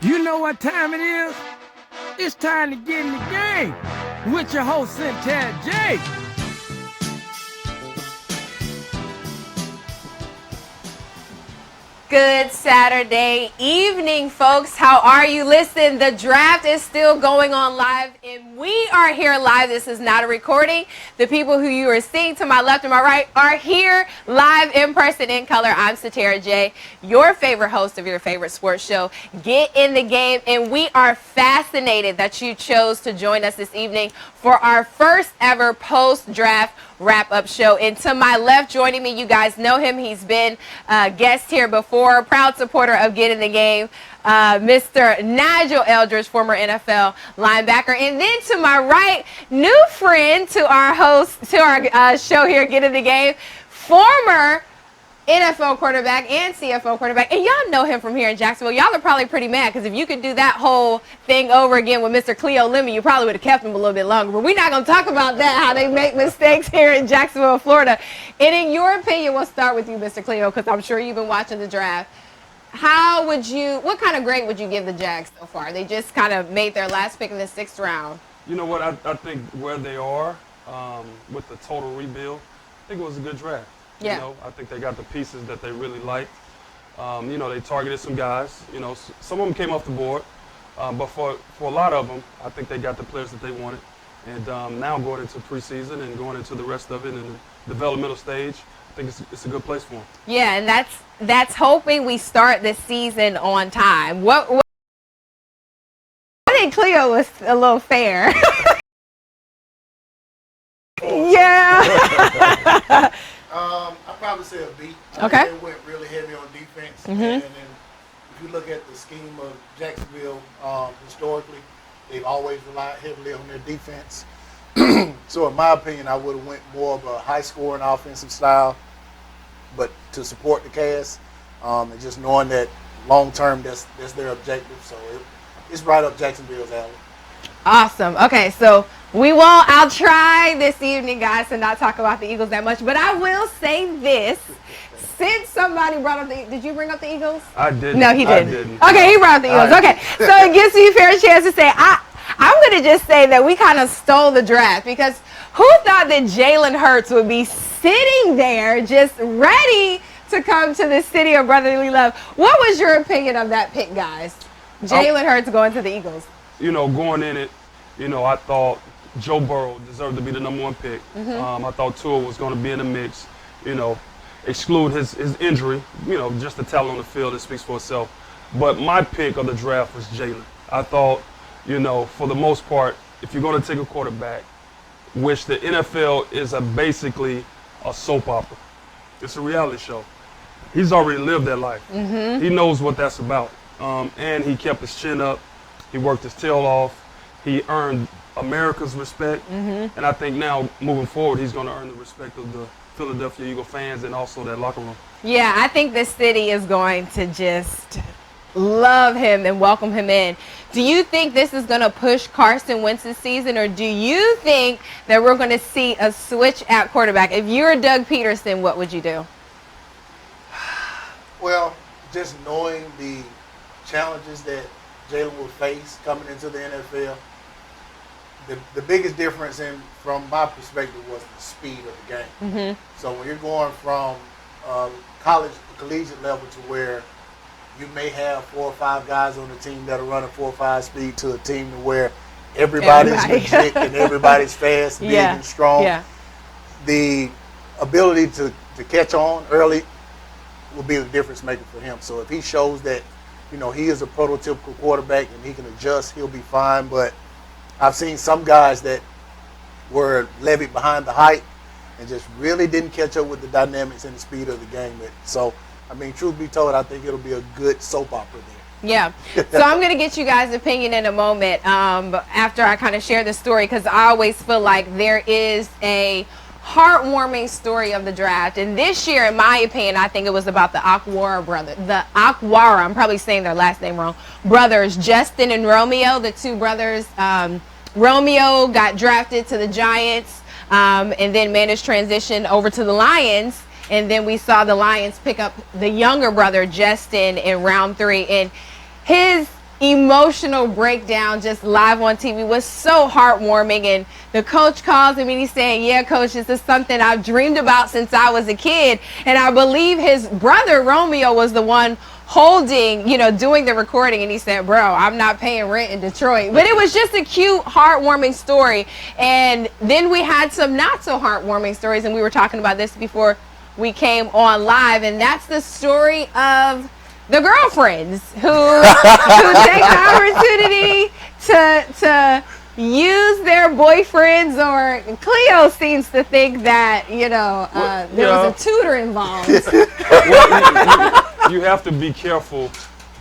You know what time it is? It's time to get in the game with your host, Cynthia J. Good Saturday evening, folks. How are you? Listen, the draft is still going on live, and we are here live. This is not a recording. The people who you are seeing to my left and my right are here live in person in color. I'm Satara J, your favorite host of your favorite sports show, Get in the Game, and we are fascinated that you chose to join us this evening for our first ever post-draft wrap-up show. And to my left, joining me, you guys know him. He's been a guest here before, proud supporter of Get in the Game, Mr. Nigel Eldridge, former NFL linebacker. And then to my right, new friend to our host, to our show here, Get in the Game, former NFL quarterback and CFO quarterback. And y'all know him from here in Jacksonville. Y'all are probably pretty mad because if you could do that whole thing over again with Mr. Cleo Lemon, you probably would have kept him a little bit longer. But we're not going to talk about that, how they make mistakes here in Jacksonville, Florida. And in your opinion, we'll start with you, Mr. Cleo, because I'm sure you've been watching the draft. What kind of grade would you give the Jags so far? They just kind of made their last pick in the 6th round. You know what? I think where they are with the total rebuild, I think it was a good draft. Yeah. You know, I think they got the pieces that they really liked. You know, they targeted some guys. You know, some of them came off the board, but for a lot of them, I think they got the players that they wanted. And now going into preseason and going into the rest of it in the developmental stage, I think it's a good place for them. Yeah, and that's hoping we start the season on time. I think Cleo was a little fair. Yeah. I'd probably say a B. Okay. They went really heavy on defense. And then if you look at the scheme of Jacksonville, historically, they've always relied heavily on their defense. So in my opinion, I would have went more of a high-scoring offensive style, but to support the cast, and just knowing that long-term that's their objective. So it's right up Jacksonville's alley. Awesome. Okay, so I'll try this evening, guys, to not talk about the Eagles that much, but I will say this. Since somebody brought up did you bring up the Eagles? I didn't. No, he didn't. I didn't. Okay, he brought up the Eagles. Okay, so it gives me a fair chance to say, I'm going to just say that we kind of stole the draft because who thought that Jalen Hurts would be sitting there just ready to come to the city of brotherly love? What was your opinion of that pick, guys? Jalen Hurts going to the Eagles. You know, going in it, you know, I thought Joe Burrow deserved to be the #1 pick. I thought Tua was going to be in the mix. You know, exclude his injury. You know, just the talent on the field, it speaks for itself. But my pick of the draft was Jalen. I thought, you know, for the most part, if you're going to take a quarterback, which the NFL is basically a soap opera. It's a reality show. He's already lived that life. He knows what that's about. And he kept his chin up. He worked his tail off. He earned America's respect. And I think now, moving forward, he's going to earn the respect of the Philadelphia Eagle fans and also that locker room. Yeah, I think the city is going to just love him and welcome him in. Do you think this is going to push Carson Wentz's season, or do you think that we're going to see a switch at quarterback? If you're Doug Peterson, what would you do? Well, just knowing the challenges that Jalen will face coming into the NFL, the biggest difference from my perspective was the speed of the game. So when you're going from collegiate level to where you may have 4 or 5 guys on the team that are running 4 or 5 speed to a team where everybody's legit and everybody's fast, big and strong. Yeah. The ability to catch on early will be the difference maker for him. So if he shows that, you know, he is a prototypical quarterback and he can adjust, he'll be fine. But I've seen some guys that were levied behind the height and just really didn't catch up with the dynamics and the speed of the game. So, I mean, truth be told, I think it'll be a good soap opera there. Yeah. So I'm going to get you guys' opinion in a moment after I kind of share the story, because I always feel like there is a heartwarming story of the draft. And this year, in my opinion, I think it was about the Okwara I'm probably saying their last name wrong, brothers, Justin and Romeo, the 2 brothers. Romeo got drafted to the Giants and then managed transition over to the Lions. And then we saw the Lions pick up the younger brother, Justin, in round 3. And his emotional breakdown just live on TV was so heartwarming. And the coach calls him and he's saying, yeah, coach, this is something I've dreamed about since I was a kid. And I believe his brother, Romeo, was the one holding, doing the recording, and he said, bro, I'm not paying rent in Detroit. But it was just a cute, heartwarming story. And then we had some not so heartwarming stories, and we were talking about this before we came on live, and that's the story of the girlfriends who take the opportunity to use their boyfriends, or Cleo seems to think that, there was a tutor involved. You have to be careful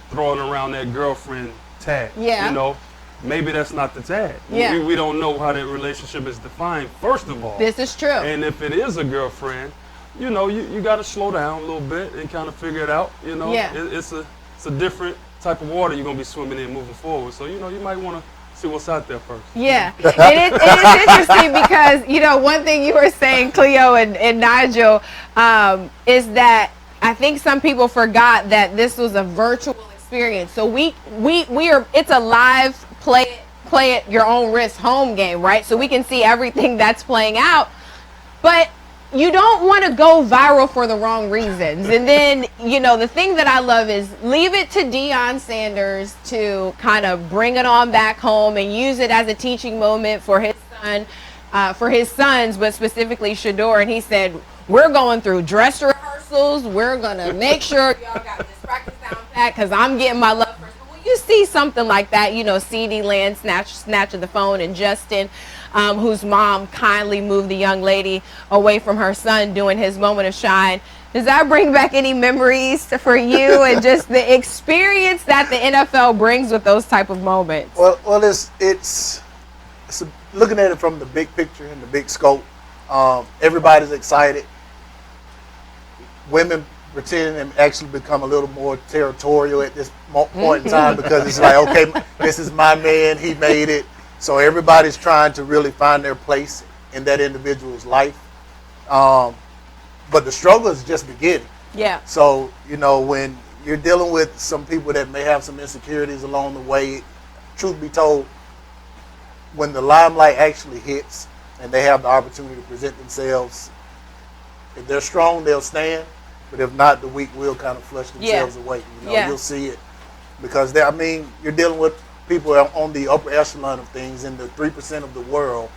throwing around that girlfriend tag. Yeah. Maybe that's not the tag. Yeah. We don't know how that relationship is defined, first of all. This is true. And if it is a girlfriend, you got to slow down a little bit and kind of figure it out. Yeah. It's a different type of water you're going to be swimming in moving forward. So, you might want to see what's out there first. Yeah. It is interesting because, one thing you were saying, Cleo and Nigel, is that I think some people forgot that this was a virtual experience. So it's a live play at your own risk home game, right? So we can see everything that's playing out. But you don't want to go viral for the wrong reasons. And then, the thing that I love is leave it to Deion Sanders to kind of bring it on back home and use it as a teaching moment for his sons, but specifically Shedeur. And he said, we're going through dress rehearsals. We're going to make sure y'all got this practice down pat because I'm getting my love first. But when you see something like that, CeeDee Land snatching the phone, and Justin, whose mom kindly moved the young lady away from her son doing his moment of shine. Does that bring back any memories for you and just the experience that the NFL brings with those type of moments? Well, it's looking at it from the big picture and the big scope. Everybody's excited. Women pretending and actually become a little more territorial at this point in time because it's like, okay, this is my man, he made it. So everybody's trying to really find their place in that individual's life. But the struggle is just beginning. Yeah. So, when you're dealing with some people that may have some insecurities along the way, truth be told, when the limelight actually hits and they have the opportunity to present themselves, if they're strong, they'll stand. But if not, the weak will kind of flush themselves away. You'll see it. Because, you're dealing with people on the upper echelon of things in the 3% of the world,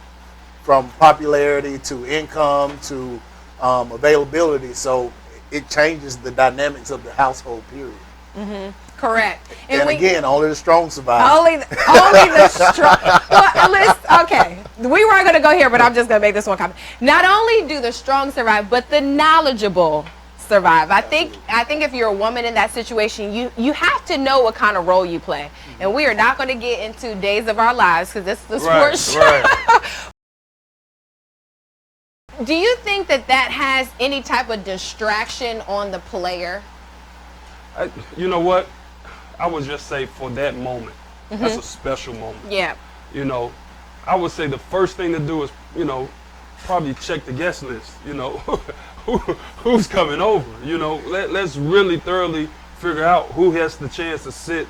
from popularity to income to availability. So it changes the dynamics of the household, period. Mm-hmm. Correct. And again, only the strong survive. Only the strong. Well, okay. We weren't going to go here, but I'm just going to make this one comment. Not only do the strong survive, but the knowledgeable survive. I think if you're a woman in that situation, you have to know what kind of role you play. And we are not going to get into Days of Our Lives because this is the sports show. Right. Do you think that has any type of distraction on the player? You know what? I would just say for that moment, that's a special moment. Yeah. I would say the first thing to do is, probably check the guest list. Who's coming over? Let's really thoroughly figure out who has the chance to sit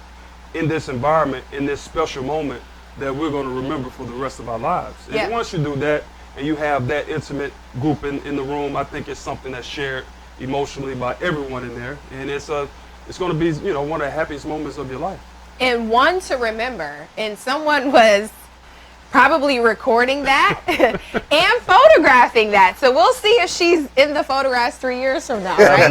in this environment, in this special moment that we're going to remember for the rest of our lives. Yeah. And once you do that and you have that intimate group in the room, I think it's something that's shared emotionally by everyone in there, and it's going to be one of the happiest moments of your life. And one to remember. And someone was probably recording that and photographing that. So we'll see if she's in the photographs 3 years from now, right?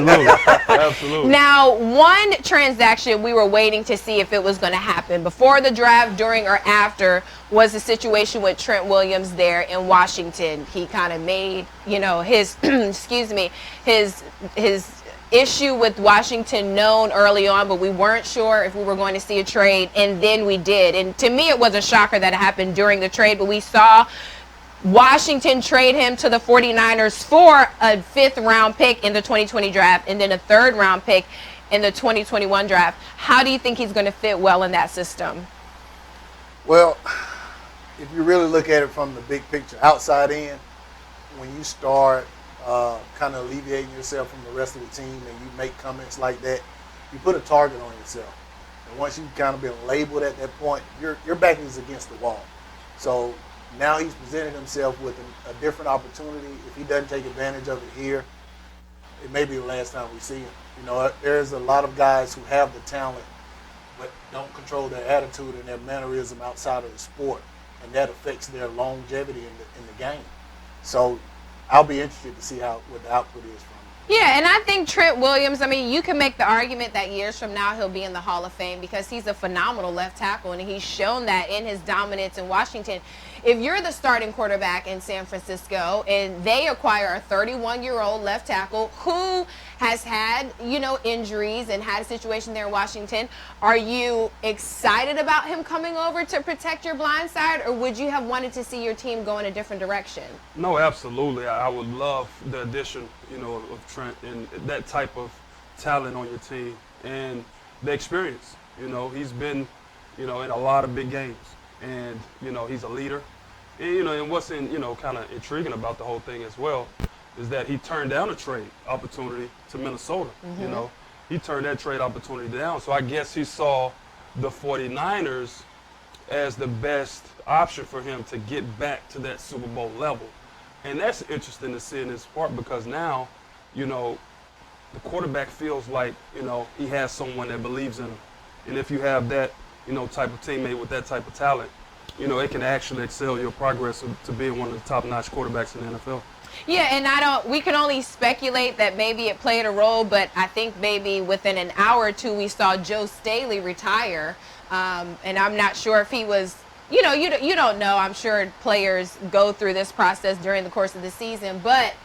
Absolutely. Now, one transaction we were waiting to see if it was going to happen before the draft, during, or after was the situation with Trent Williams there in Washington. He kind of made, his, his issue with Washington known early on, but we weren't sure if we were going to see a trade, and then we did. And to me, it was a shocker that it happened during the trade, but we saw Washington trade him to the 49ers for a 5th-round pick in the 2020 draft and then a 3rd-round pick in the 2021 draft. How do you think he's going to fit well in that system? Well, if you really look at it from the big picture, outside in, when you start kind of alleviating yourself from the rest of the team, and you make comments like that, you put a target on yourself. And once you've kind of been labeled at that point, your back is against the wall. So now he's presented himself with a different opportunity. If he doesn't take advantage of it here, it may be the last time we see him. You know, there's a lot of guys who have the talent but don't control their attitude and their mannerism outside of the sport, and that affects their longevity in the game. So I'll be interested to see what the output is from him. Yeah, and I think Trent Williams, I mean, you can make the argument that years from now he'll be in the Hall of Fame because he's a phenomenal left tackle, and he's shown that in his dominance in Washington. If you're the starting quarterback in San Francisco and they acquire a 31-year-old left tackle who has had, injuries and had a situation there in Washington, are you excited about him coming over to protect your blind side, or would you have wanted to see your team go in a different direction? No, absolutely. I would love the addition, of Trent and that type of talent on your team and the experience. He's been, in a lot of big games. And, he's a leader. And, and what's kind of intriguing about the whole thing as well is that he turned down a trade opportunity to Minnesota. Mm-hmm. He turned that trade opportunity down. So I guess he saw the 49ers as the best option for him to get back to that Super Bowl level. And that's interesting to see in this part because now, the quarterback feels like, he has someone that believes in him. And if you have that, type of teammate with that type of talent, it can actually excel your progress to being one of the top-notch quarterbacks in the NFL. Yeah, and we can only speculate that maybe it played a role, but I think maybe within an hour or two we saw Joe Staley retire, and I'm not sure if he was, you don't know. I'm sure players go through this process during the course of the season, but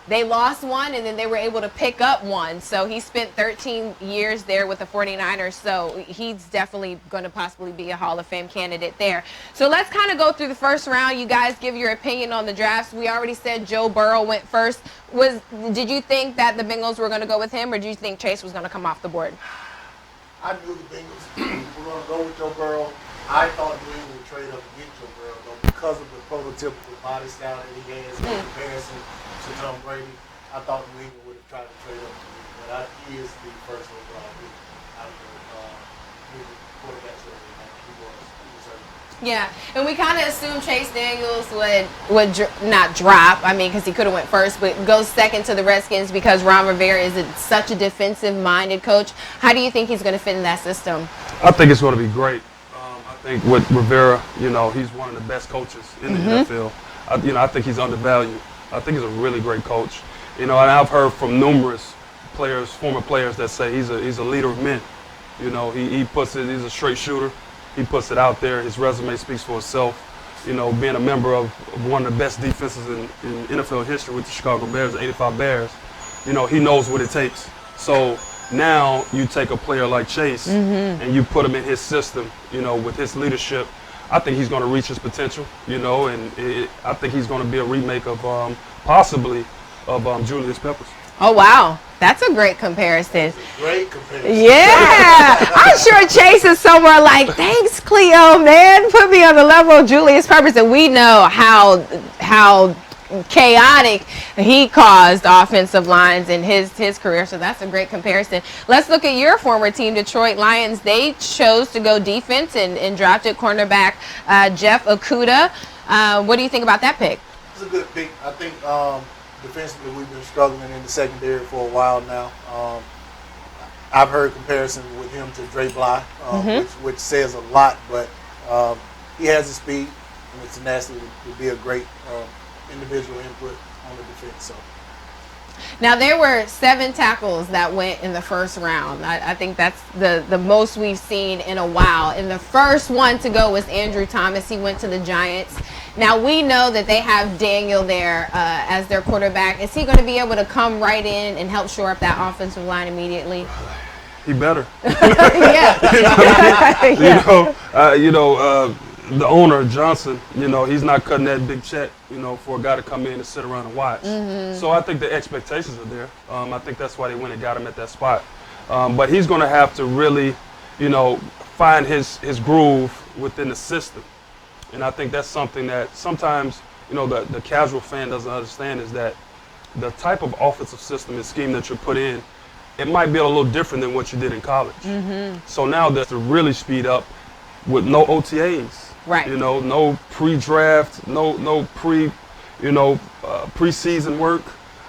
they lost one, and then they were able to pick up one. So he spent 13 years there with the 49ers, so he's definitely going to possibly be a Hall of Fame candidate there. So let's kind of go through the first round. You guys give your opinion on the drafts. We already said Joe Burrow went first. Did you think that the Bengals were going to go with him, or did you think Chase was going to come off the board? I knew the Bengals were going to go with Joe Burrow. I thought New England would trade up and get Joe Burrow, though, because of the prototypical body style that he has in comparison to Tom Brady. I thought New England would have tried to trade up to him, but he is the first overall pick out of the quarterbacks that he was hurt. Yeah, and we kind of assumed Chase Daniels would not drop, because he could have went first, but goes second to the Redskins because Ron Rivera is such a defensive-minded coach. How do you think he's going to fit in that system? I think it's going to be great. I think with Rivera, he's one of the best coaches in the NFL. I think he's undervalued. I think he's a really great coach. And I've heard from numerous players, former players, that say he's a leader of men. He puts it. He's a straight shooter. He puts it out there. His resume speaks for itself. Being a member of one of the best defenses in NFL history with the Chicago Bears, the 85 Bears, he knows what it takes. So now you take a player like Chase and you put him in his system, with his leadership. I think he's going to reach his potential, and I think he's going to be a remake of possibly of Julius Peppers. Oh, wow. That's a great comparison. Great comparison. Yeah. I'm sure Chase is somewhere like, thanks, Cleo, man. Put me on the level of Julius Peppers. And we know how chaotic he caused offensive lines in his career. So that's a great comparison. Let's look at your former team, Detroit Lions. They chose to go defense and drafted cornerback Jeff Okudah. What do you think about that pick? It's a good pick. I think defensively we've been struggling in the secondary for a while now. I've heard comparisons with him to Dre Bly, which says a lot, but he has the speed and the tenacity to be a great individual input on the defense. So. Now, there were 7 tackles that went in the first round. I think that's the most we've seen in a while. And the first one to go was Andrew Thomas. He went to the Giants. Now, we know that they have Daniel there as their quarterback. Is he going to be able to come right in and help shore up that offensive line immediately? He better. Yeah. The owner, Johnson, he's not cutting that big check, for a guy to come in and sit around and watch. So I think the expectations are there. I think that's why they went and got him at that spot. But he's going to have to really, find his groove within the system. And I think that's something that sometimes, the casual fan doesn't understand, is that the type of offensive system and scheme that you put in, it might be a little different than what you did in college. So now that's to really speed up with no OTAs. Right. You know, no pre-draft, no preseason work.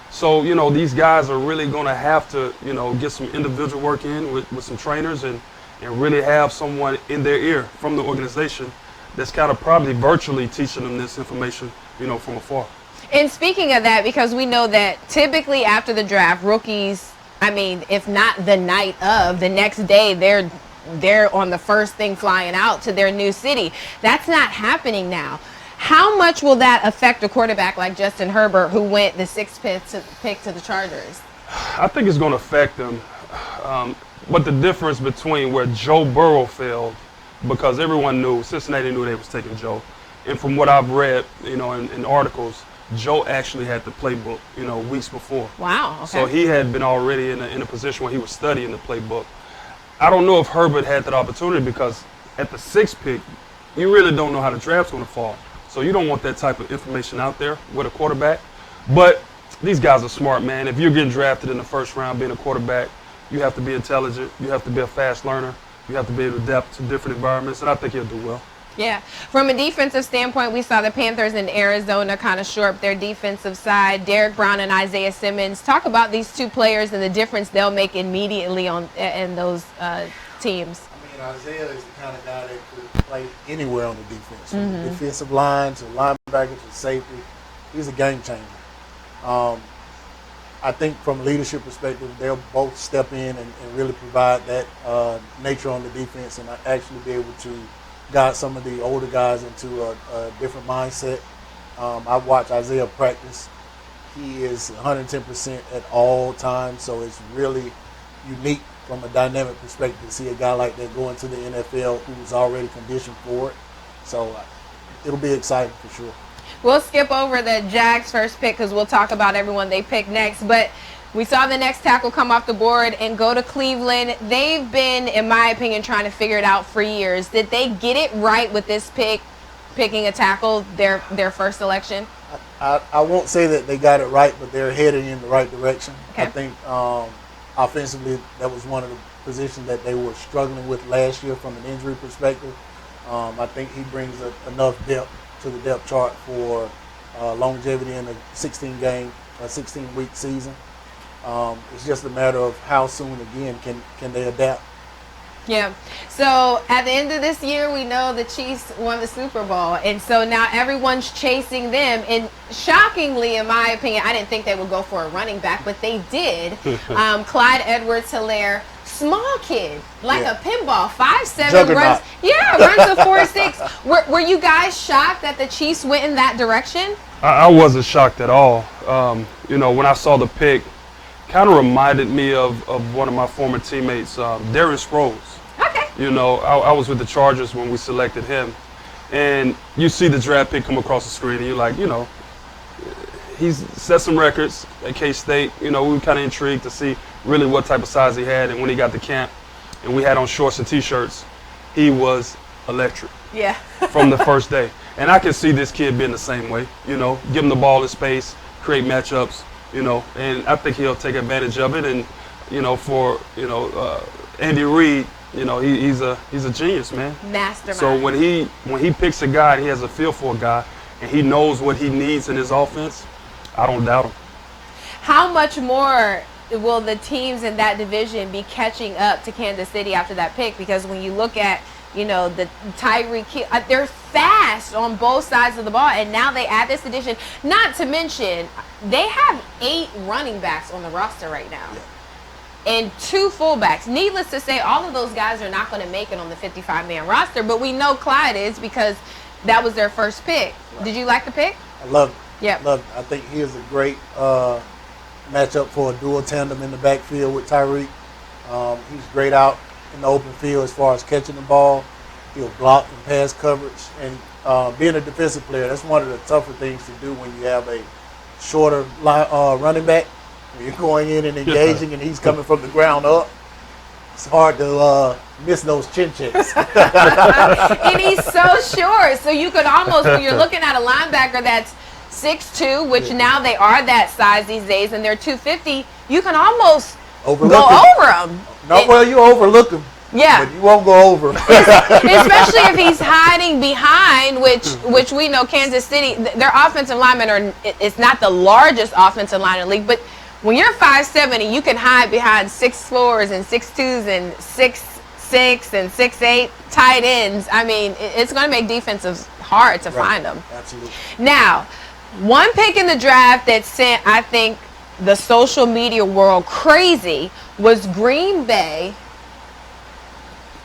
So, you know, these guys are really going to have to, you know, get some individual work in with some trainers and really have someone in their ear from the organization that's kind of probably virtually teaching them this information, you know, from afar. And speaking of that, because we know that typically after the draft, rookies, I mean, if not the night of, the next day they're on the first thing flying out to their new city. That's not happening now. How much will that affect a quarterback like Justin Herbert, who went the 6th pick to the Chargers? I think it's going to affect them. But the difference between where Joe Burrow failed, because everyone knew, Cincinnati knew they was taking Joe. And from what I've read, you know, in articles, Joe actually had the playbook, you know, weeks before. Wow. Okay. So he had been already in a position where he was studying the playbook. I don't know if Herbert had that opportunity because at the 6th pick, you really don't know how the draft's going to fall. So you don't want that type of information out there with a quarterback. But these guys are smart, man. If you're getting drafted in the 1st round being a quarterback, you have to be intelligent. You have to be a fast learner. You have to be able to adapt to different environments, and I think he'll do well. Yeah. From a defensive standpoint, we saw the Panthers in Arizona kind of shore up their defensive side. Derek Brown and Isaiah Simmons. Talk about these two players and the difference they'll make immediately in those teams. I mean, Isaiah is the kind of guy that could play anywhere on the defense, from the defensive line to linebacker to safety. He's a game changer. I think from a leadership perspective, they'll both step in and really provide that nature on the defense and actually be able to guide some of the older guys into a different mindset. I've watched Isaiah practice. He is 110% at all times, so it's really unique from a dynamic perspective to see a guy like that go into the NFL who's already conditioned for it. So it'll be exciting for sure. We'll skip over the Jags' first pick because we'll talk about everyone they pick next. But we saw the next tackle come off the board and go to Cleveland. They've been, in my opinion, trying to figure it out for years. Did they get it right with this pick, picking a tackle, their first selection? I won't say that they got it right, but they're heading in the right direction. Okay. I think offensively that was one of the positions that they were struggling with last year from an injury perspective. I think he brings enough depth to the depth chart for longevity in a 16-week season. It's just a matter of how soon, again, can they adapt. Yeah. So at the end of this year, we know the Chiefs won the Super Bowl. And so now everyone's chasing them. And shockingly, in my opinion, I didn't think they would go for a running back, but they did. Clyde Edwards-Helaire, small kid, like a pinball, 5'7", Juggernaut. runs a 4.6. Were you guys shocked that the Chiefs went in that direction? I wasn't shocked at all. You know, when I saw the pick, kind of reminded me of one of my former teammates, Darren Sproles. Okay. You know, I was with the Chargers when we selected him. And you see the draft pick come across the screen, and you're like, you know, he's set some records at K-State. You know, we were kind of intrigued to see really what type of size he had. And when he got to camp and we had on shorts and T-shirts, he was electric. Yeah. From the first day. And I can see this kid being the same way, you know, give him the ball in space, create matchups, you know, and I think he'll take advantage of it. And, you know, for, you know, Andy Reid, you know, he's a genius, man. Mastermind. So when he picks a guy and he has a feel for a guy and he knows what he needs in his offense, I don't doubt him. How much more will the teams in that division be catching up to Kansas City after that pick? Because when you look at, you know, the Tyreek Hill, they're fast on both sides of the ball, and now they add this addition. Not to mention, they have 8 running backs on the roster right now. Yeah. And 2 fullbacks. Needless to say, all of those guys are not going to make it on the 55-man roster, but we know Clyde is because that was their first pick. Right. Did you like the pick? I love it. Yeah. Love it. I think he is a great matchup for a dual tandem in the backfield with Tyreek. He's great out in the open field as far as catching the ball. He'll block and pass coverage. And being a defensive player, that's one of the tougher things to do when you have a shorter running back. When you're going in and engaging and he's coming from the ground up, it's hard to miss those chin checks. And he's so short, so you could almost, when you're looking at a linebacker that's 6'2", which now they are that size these days, and they're 250, you can almost Overlook go it. over them. No, well, you overlook him. Yeah. But you won't go over him. Especially if he's hiding behind, which we know Kansas City, their offensive linemen are, it's not the largest offensive line in the league, but when you're 5'7" and you can hide behind 6'4" and 6'2" and 6'6" and 6'8" tight ends, I mean, it's going to make defenses hard to find them. Absolutely. Now, one pick in the draft that sent, I think, the social media world crazy was Green Bay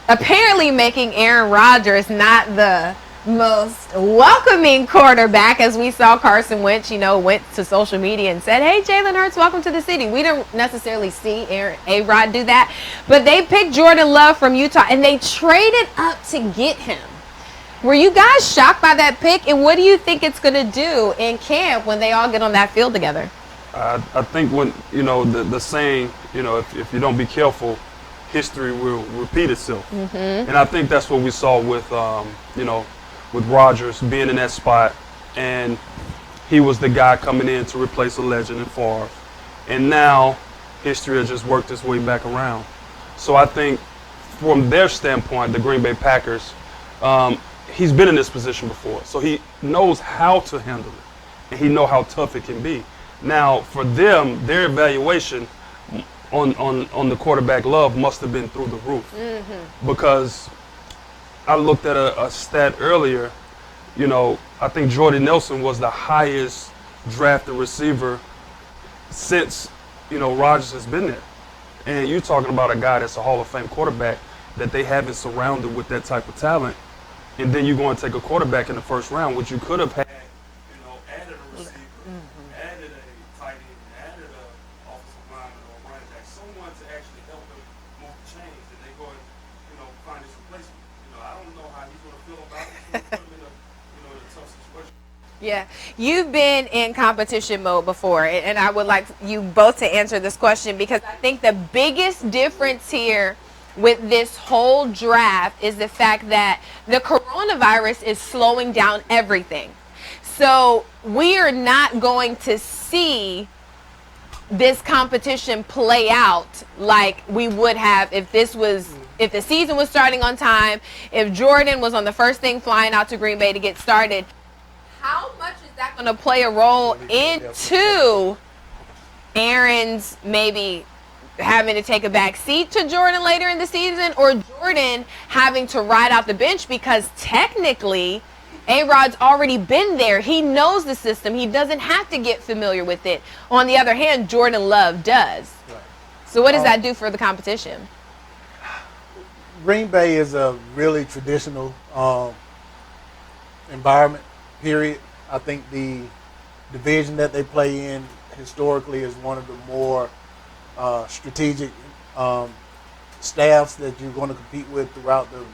apparently making Aaron Rodgers not the most welcoming quarterback, as we saw Carson Wentz, went to social media and said, hey, Jalen Hurts, welcome to the city. We didn't necessarily see A-Rod do that, but they picked Jordan Love from Utah, and they traded up to get him. Were you guys shocked by that pick, and what do you think it's going to do in camp when they all get on that field together? I think when, the saying, if you don't be careful, history will repeat itself. Mm-hmm. And I think that's what we saw with, with Rodgers being in that spot, and he was the guy coming in to replace a legend in Favre. And now history has just worked its way back around. So I think from their standpoint, the Green Bay Packers, he's been in this position before, so he knows how to handle it, and he knows how tough it can be. Now, for them, their evaluation on the quarterback Love must have been through the roof, because I looked at a stat earlier. I think Jordy Nelson was the highest drafted receiver since Rodgers has been there, and you're talking about a guy that's a Hall of Fame quarterback that they haven't surrounded with that type of talent. And then you go and take a quarterback in the first round, which you could have had, added a receiver, added a tight end, added an offensive lineman or a running back, someone to actually help him move the chains, and they go and, find his replacement. I don't know how he's going to feel about it. He's going to put him in a tough situation. Yeah, you've been in competition mode before, and I would like you both to answer this question, because I think the biggest difference here with this whole draft is the fact that the coronavirus is slowing down everything. So we are not going to see this competition play out like we would have if the season was starting on time, if Jordan was on the first thing flying out to Green Bay to get started. How much is that going to play a role into Aaron's maybe having to take a back seat to Jordan later in the season, or Jordan having to ride out the bench, because technically A-Rod's already been there. He knows the system. He doesn't have to get familiar with it. On the other hand, Jordan Love does. Right. So what does that do for the competition? Green Bay is a really traditional environment, period. I think the division that they play in historically is one of the more strategic staffs that you're going to compete with throughout the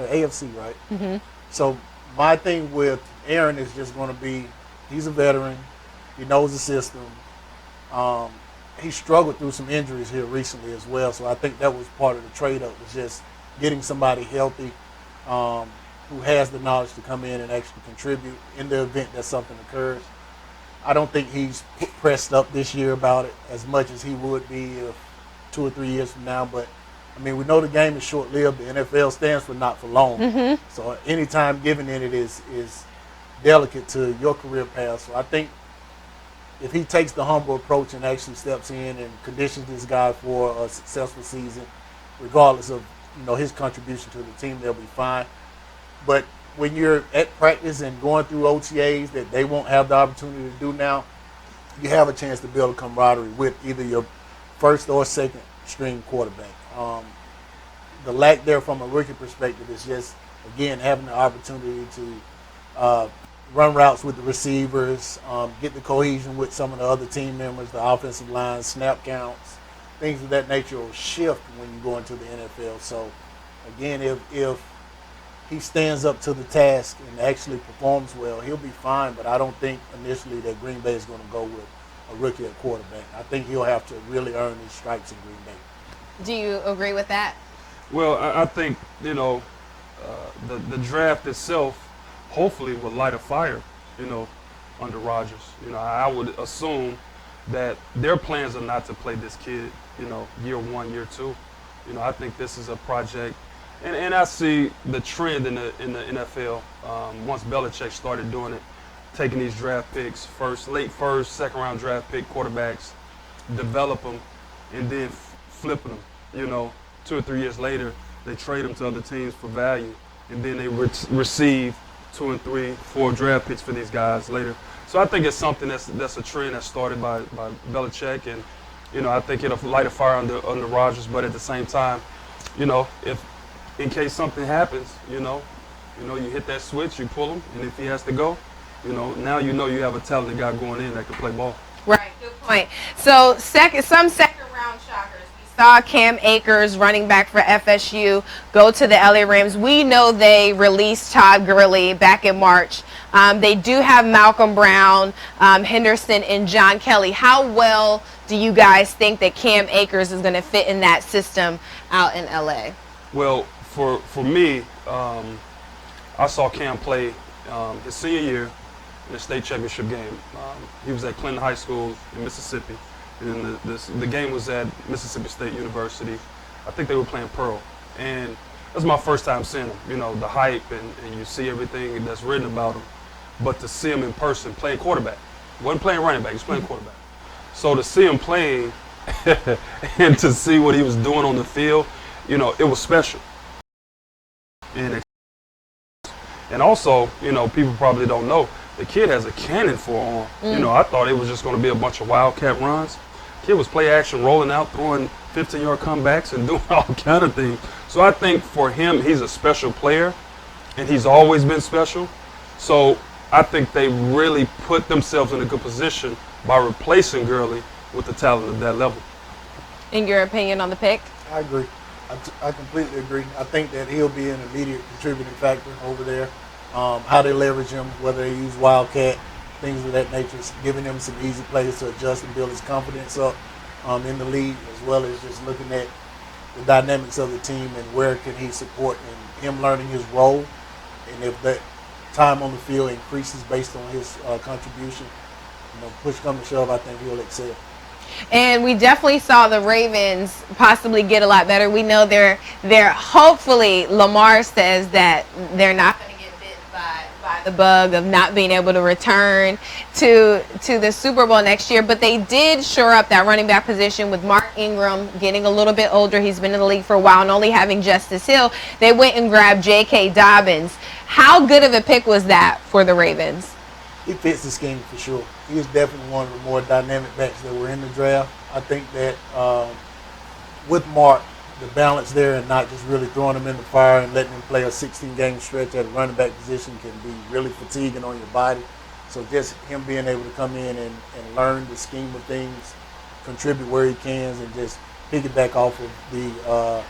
AFC, right? Mm-hmm. So my thing with Aaron is just going to be, he's a veteran. He knows the system. He struggled through some injuries here recently as well, so I think that was part of the trade-up, was just getting somebody healthy who has the knowledge to come in and actually contribute in the event that something occurs. I don't think he's pressed up this year about it as much as he would be if 2 or 3 years from now. But, I mean, we know the game is short-lived. The NFL stands for not for long. Mm-hmm. So any time given in it is delicate to your career path. So I think if he takes the humble approach and actually steps in and conditions this guy for a successful season, regardless of his contribution to the team, they'll be fine. But when you're at practice and going through OTAs that they won't have the opportunity to do now, you have a chance to build a camaraderie with either your first or second string quarterback. The lack there from a rookie perspective is just, again, having the opportunity to run routes with the receivers, get the cohesion with some of the other team members, the offensive line, snap counts, things of that nature will shift when you go into the NFL. So, again, if he stands up to the task and actually performs well, he'll be fine. But I don't think initially that Green Bay is going to go with a rookie at quarterback. I think he'll have to really earn his stripes in Green Bay. Do you agree with that? Well, I think, the draft itself hopefully will light a fire, under Rodgers. You know, I would assume that their plans are not to play this kid, you know, year one, year two. You know, I think this is a project, and I see the trend in the NFL. Once Belichick started doing it, taking these draft picks, late first, second round draft pick quarterbacks, develop them, and then flipping them. You know, 2 or 3 years later, they trade them to other teams for value, and then they receive 2 and 3, 4 draft picks for these guys later. So I think it's something that's a trend that's started by Belichick, and you know, I think it'll light a fire under Rodgers. But at the same time, you know, if in case something happens, you know, you hit that switch, you pull him, and if he has to go, you know you have a talented guy going in that can play ball. Right, good point. So some second round shockers. We saw Cam Akers, running back for FSU, go to the LA Rams. We know they released Todd Gurley back in March. They do have Malcolm Brown, Henderson, and John Kelly. How well do you guys think that Cam Akers is going to fit in that system out in LA? Well, for me, I saw Cam play his senior year in the state championship game. He was at Clinton High School in Mississippi, and the game was at Mississippi State University. I think they were playing Pearl, and that was my first time seeing him. You know, the hype, and you see everything that's written about him, but to see him in person playing quarterback, he wasn't playing running back, he was playing quarterback. So to see him playing and to see what he was doing on the field, you know, it was special. And also, you know, people probably don't know, the kid has a cannon for an arm. You know, I thought it was just going to be a bunch of wildcat runs. Kid was play action, rolling out, throwing 15-yard comebacks and doing all kind of things. So I think for him, he's a special player, and he's always been special. So I think they really put themselves in a good position by replacing Gurley with the talent of that level. In your opinion on the pick? I agree. I completely agree. I think that he'll be an immediate contributing factor over there. How they leverage him, whether they use Wildcat, things of that nature, giving him some easy plays to adjust and build his confidence up in the league, as well as just looking at the dynamics of the team and where can he support and him learning his role. And if that time on the field increases based on his contribution, you know, push come to shove, I think he'll excel. And we definitely saw the Ravens possibly get a lot better. We know they're hopefully, Lamar says that they're not going to get bit by the bug of not being able to return to the Super Bowl next year. But they did shore up that running back position with Mark Ingram getting a little bit older. He's been in the league for a while, and only having Justice Hill. They went and grabbed J.K. Dobbins. How good of a pick was that for the Ravens? He fits the scheme for sure. He is definitely one of the more dynamic backs that were in the draft. I think that with Mark, the balance there and not just really throwing him in the fire and letting him play a 16-game stretch at a running back position can be really fatiguing on your body. So just him being able to come in and learn the scheme of things, contribute where he can, and just piggyback off of the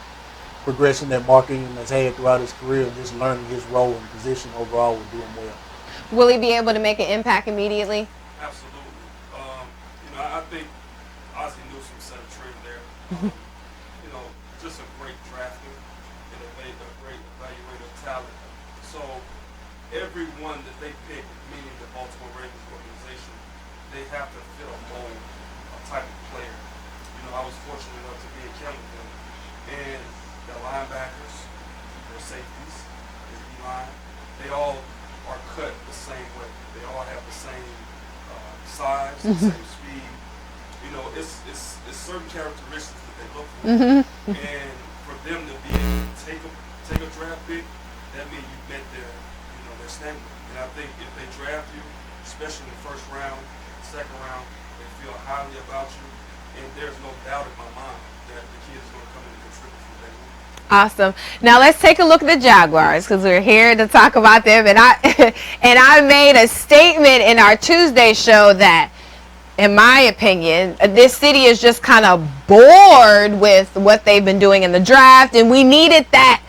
progression that Mark Ingram has had throughout his career and just learning his role and position overall will do him well. Will he be able to make an impact immediately? Absolutely. You know, I think Ozzie Newsome set a trend there. You know, just a great drafter and a great evaluator of talent. So everyone that they pick, meaning the Baltimore Ravens organization, they have to fit a mold, a type of player. You know, I was fortunate enough to be in camp with them, and their linebackers, their safeties, their D-line, they all are cut the same way. They all have the same size, the same speed. You know, it's certain characteristics that they look for. And for them to be able to take a draft pick, that means you met their standard. And I think if they draft you, especially in the first round, second round, they feel highly about you. And there's no doubt in my mind that the kid is going to come in and contribute from day one. Awesome. Now let's take a look at the Jaguars, because we're here to talk about them. And I made a statement in our Tuesday show that, in my opinion, this city is just kind of bored with what they've been doing in the draft, and we needed that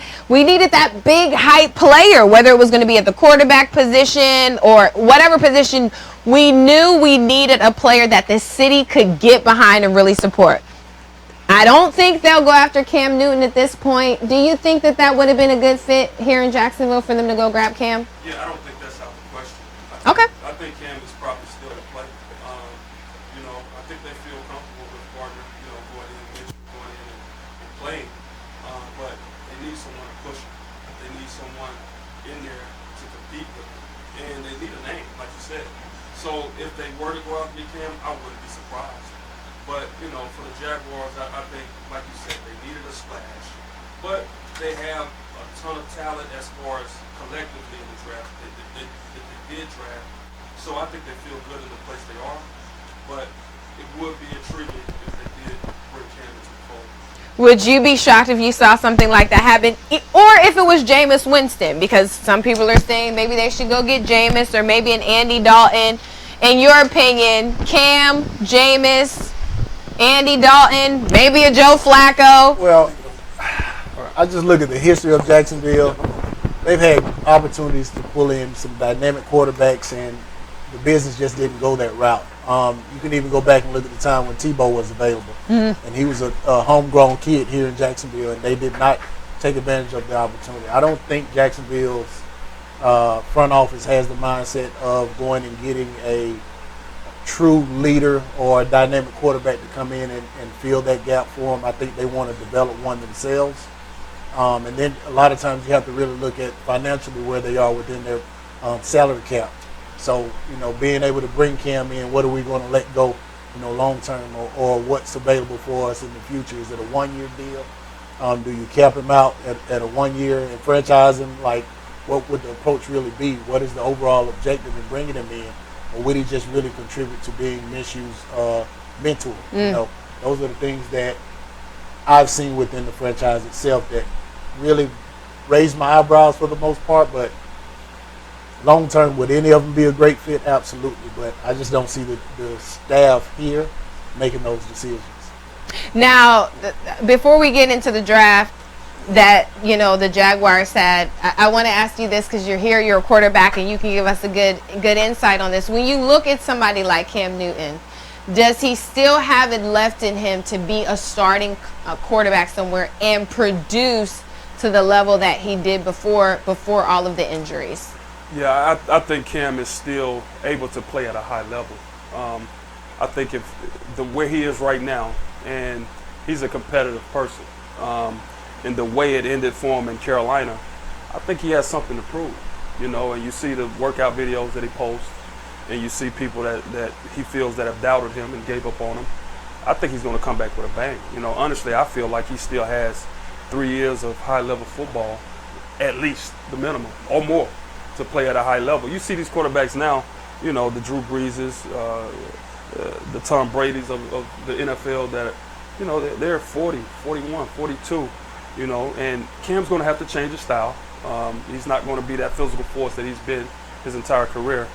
big hype player, whether it was going to be at the quarterback position or whatever position. We knew we needed a player that the city could get behind and really support. I don't think they'll go after Cam Newton at this point. Do you think that would have been a good fit here in Jacksonville for them to go grab Cam? Yeah, I don't think that's out of the question. Okay. I think Cam is probably You know, I think they feel comfortable with Gardner, you know, going in and playing. But they need someone to push them. They need someone in there to compete with them. And they need a name, like you said. So if they were to go out and get Cam, I wouldn't be surprised. But, you know, for the Jaguars, I think, like you said, they needed a splash. But they have a ton of talent as far as collectively in the draft that they did draft. So I think they feel good in the place they are. But it would be intriguing if they did bring Cam into the fold. Would you be shocked if you saw something like that happen? Or if it was Jameis Winston? Because some people are saying maybe they should go get Jameis or maybe an Andy Dalton. In your opinion, Cam, Jameis, Andy Dalton, maybe a Joe Flacco? Well, I just look at the history of Jacksonville. They've had opportunities to pull in some dynamic quarterbacks, and the business just didn't go that route. You can even go back and look at the time when Tebow was available. And he was a homegrown kid here in Jacksonville, and they did not take advantage of the opportunity. I don't think Jacksonville's front office has the mindset of going and getting a true leader or a dynamic quarterback to come in and fill that gap for them. I think they want to develop one themselves. And then a lot of times you have to really look at financially where they are within their salary cap. So, you know, being able to bring Cam in, what are we going to let go, you know, long term, or what's available for us in the future? Is it a 1-year deal? Do you cap him out at a 1 year and franchise him? Like, what would the approach really be? What is the overall objective in bringing him in? Or would he just really contribute to being Minshew's mentor? You know, those are the things that I've seen within the franchise itself that really raised my eyebrows for the most part. But long term, would any of them be a great fit? Absolutely. But I just don't see the staff here making those decisions. Now, before we get into the draft that, you know, the Jaguars had, I want to ask you this because you're here, you're a quarterback, and you can give us a good insight on this. When you look at somebody like Cam Newton, does he still have it left in him to be a starting quarterback somewhere and produce to the level that he did before all of the injuries? Yeah, I think Cam is still able to play at a high level. I think if where he is right now, and he's a competitive person, and the way it ended for him in Carolina, I think he has something to prove. You know, and you see the workout videos that he posts, and you see people that he feels that have doubted him and gave up on him. I think he's going to come back with a bang. You know, honestly, I feel like he still has 3 years of high-level football, at least the minimum, or more, to play at a high level. You see these quarterbacks now, you know, the Drew Breeses, the Tom Brady's of the NFL that, you know, they're 40, 41, 42, you know, and Cam's going to have to change his style. He's not going to be that physical force that he's been his entire career,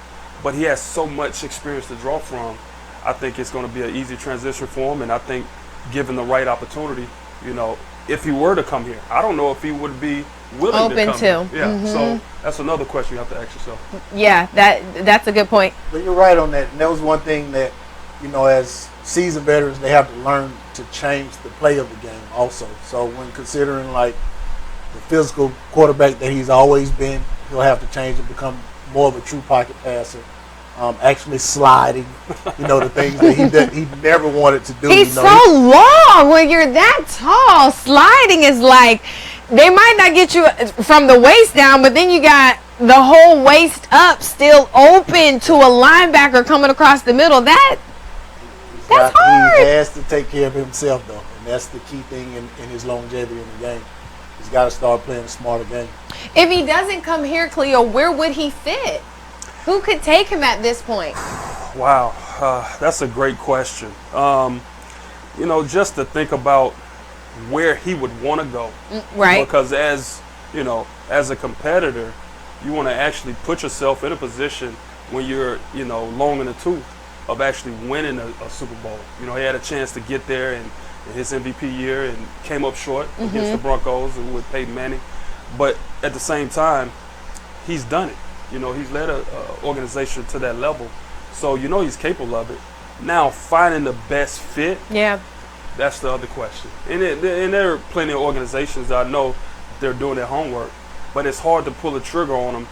but he has so much experience to draw from. I think it's going to be an easy transition for him, and I think given the right opportunity, you know, if he were to come here, I don't know if he would be willing to come here. Yeah, so that's another question you have to ask yourself. Yeah, that's a good point. But you're right on that. And that was one thing that, you know, as seasoned veterans, they have to learn to change the play of the game also. So when considering like the physical quarterback that he's always been, he'll have to change and become more of a true pocket passer. Actually sliding, you know, the things that he never wanted to do. He's you know, so long. When you're that tall, sliding is like, they might not get you from the waist down, but then you got the whole waist up still open to a linebacker coming across the middle. That's hard. He has to take care of himself, though, and that's the key thing in his longevity in the game. He's got to start playing a smarter game. If he doesn't come here, Cleo, where would he fit? Who could take him at this point? Wow, that's a great question. You know, just to think about where he would want to go. Right. Because as, you know, as a competitor, you want to actually put yourself in a position when you're, you know, long in the tooth of actually winning a Super Bowl. You know, he had a chance to get there in his MVP year and came up short against the Broncos and with Peyton Manning. But at the same time, he's done it. You know, he's led an organization to that level. So, you know, he's capable of it. Now, finding the best fit, that's the other question. And there are plenty of organizations that I know they're doing their homework, but it's hard to pull a trigger on him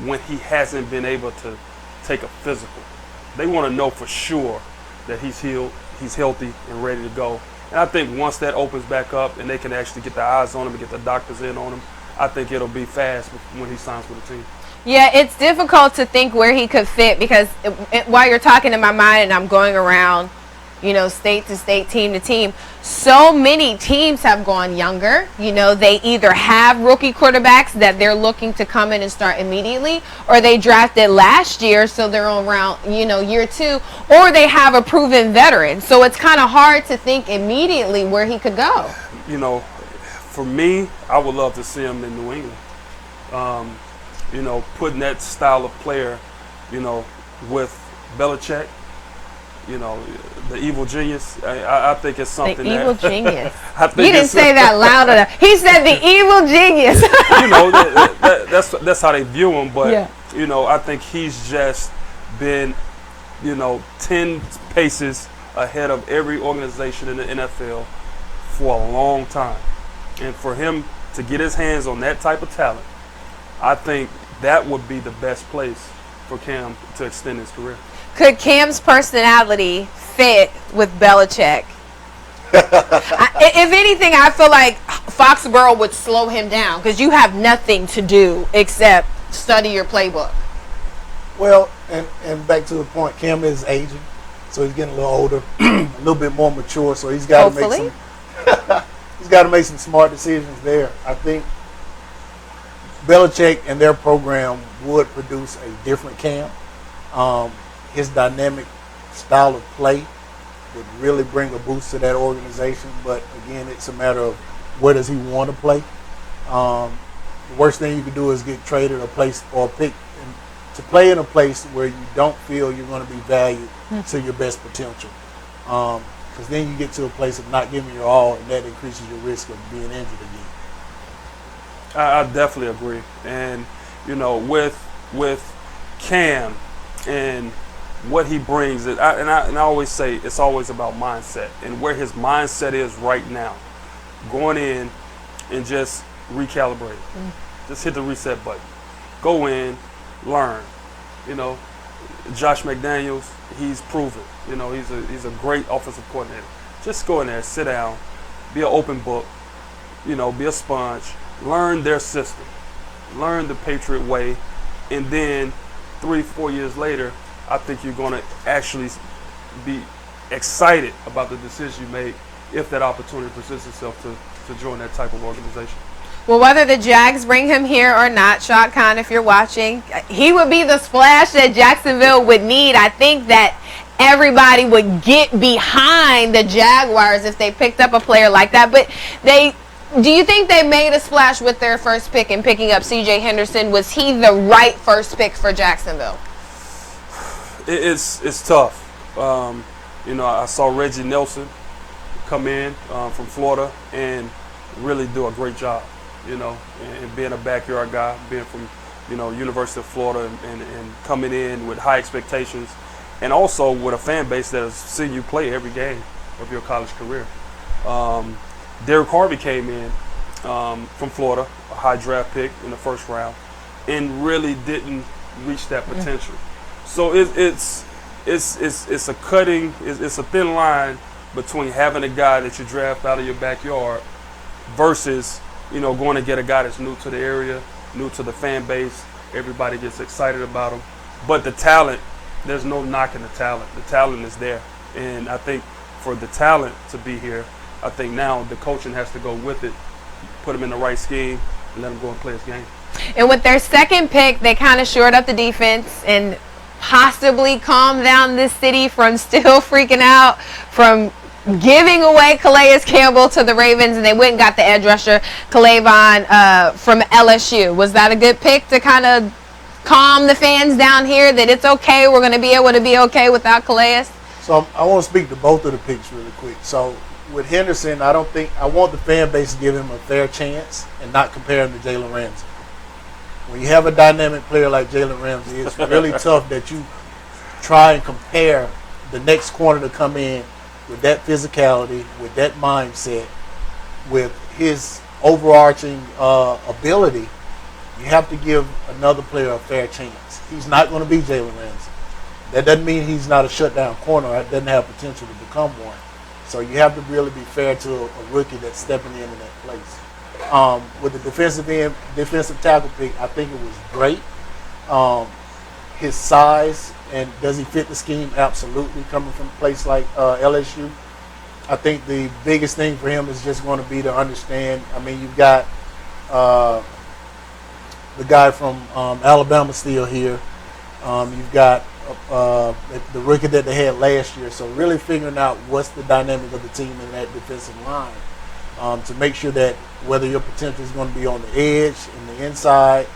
when he hasn't been able to take a physical. They want to know for sure that he's healed, he's healthy, and ready to go. And I think once that opens back up and they can actually get their eyes on him and get the doctors in on him, I think it'll be fast when he signs with the team. Yeah, it's difficult to think where he could fit because while you're talking in my mind and I'm going around, you know, state to state, team to team, so many teams have gone younger. You know, they either have rookie quarterbacks that they're looking to come in and start immediately, or they drafted last year, so they're on round, you know, year 2, or they have a proven veteran. So it's kind of hard to think immediately where he could go. You know, for me, I would love to see him in New England. You know, putting that style of player, you know, with Belichick, you know, the evil genius. I think it's something. The evil genius. I think you didn't say that loud enough. He said the evil genius. You know, that's how they view him. But yeah, you know, I think he's just been, you know, 10 paces ahead of every organization in the NFL for a long time, and for him to get his hands on that type of talent, I think that would be the best place for Cam to extend his career. Could Cam's personality fit with Belichick? If anything, I feel like Foxborough would slow him down because you have nothing to do except study your playbook. Well, and back to the point, Cam is aging, so he's getting a little older, a little bit more mature, so he's got to make some he's got to make some smart decisions there. I think Belichick and their program would produce a different Cam. His dynamic style of play would really bring a boost to that organization. But again, it's a matter of where does he want to play. The worst thing you can do is get traded or placed or picked to play in a place where you don't feel you're going to be valued to your best potential. Because then you get to a place of not giving your all, and that increases your risk of being injured again. I definitely agree. And, you know, with Cam and what he brings, and I always say it's always about mindset and where his mindset is right now. Going in and just recalibrate. Just hit the reset button. Go in, learn. You know, Josh McDaniels, he's proven. You know, he's a great offensive coordinator. Just go in there, sit down, be an open book, you know, be a sponge, learn their system, learn the Patriot way, and then 3-4 years later, I think you're going to actually be excited about the decision you make if that opportunity presents itself to join that type of organization. Well, whether the Jags bring him here or not, Shad Khan, if you're watching, he would be the splash that Jacksonville would need. I think that everybody would get behind the Jaguars if they picked up a player like that. But do you think they made a splash with their first pick in picking up C.J. Henderson? Was he the right first pick for Jacksonville? It's tough. You know, I saw Reggie Nelson come in from Florida and really do a great job, you know, and being a backyard guy, being from, you know, University of Florida and coming in with high expectations and also with a fan base that has seen you play every game of your college career. Derek Harvey came in from Florida, a high draft pick in the first round, and really didn't reach that potential. So it's a thin line between having a guy that you draft out of your backyard versus, you know, going to get a guy that's new to the area, new to the fan base. Everybody gets excited about him. But the talent, there's no knocking the talent. The talent is there. And I think for the talent to be here, I think now the coaching has to go with it, put him in the right scheme, and let him go and play his game. And with their second pick, they kind of shored up the defense and possibly calmed down this city from still freaking out, from giving away Calais Campbell to the Ravens, and they went and got the edge rusher, Calavon from LSU. Was that a good pick to kind of calm the fans down here that it's okay, we're going to be able to be okay without Calais? So I want to speak to both of the picks really quick. So with Henderson, I want the fan base to give him a fair chance and not compare him to Jalen Ramsey. When you have a dynamic player like Jalen Ramsey, it's really tough that you try and compare the next corner to come in with that physicality, with that mindset, with his overarching ability. You have to give another player a fair chance. He's not going to be Jalen Ramsey. That doesn't mean he's not a shutdown corner. It doesn't have potential to become one. So you have to really be fair to a rookie that's stepping in that place. With the defensive tackle pick, I think it was great. His size, and does he fit the scheme? Absolutely. Coming from a place like LSU, I think the biggest thing for him is just going to be to understand. I mean, you've got the guy from Alabama still here. You've got the rookie that they had last year. So really figuring out what's the dynamic of the team in that defensive line to make sure that whether your potential is going to be on the edge, in the inside,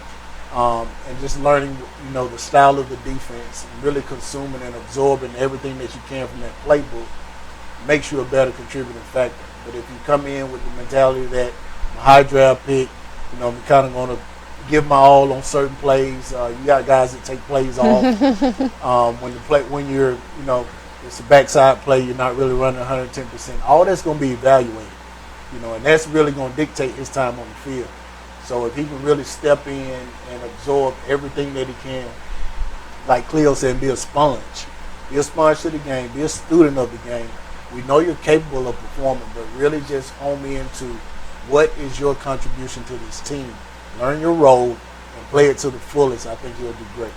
and just learning, the style of the defense and really consuming and absorbing everything that you can from that playbook makes you a better contributing factor. But if you come in with the mentality that I'm a high draft pick, I'm kind of going to give my all on certain plays. You got guys that take plays off. When you're, it's a backside play, you're not really running 110%. All that's going to be evaluated, and that's really going to dictate his time on the field. So if he can really step in and absorb everything that he can, like Cleo said, be a sponge. Be a sponge to the game. Be a student of the game. We know you're capable of performing, but really just home into what is your contribution to this team. Learn your role and play it to the fullest. I think you'll do great.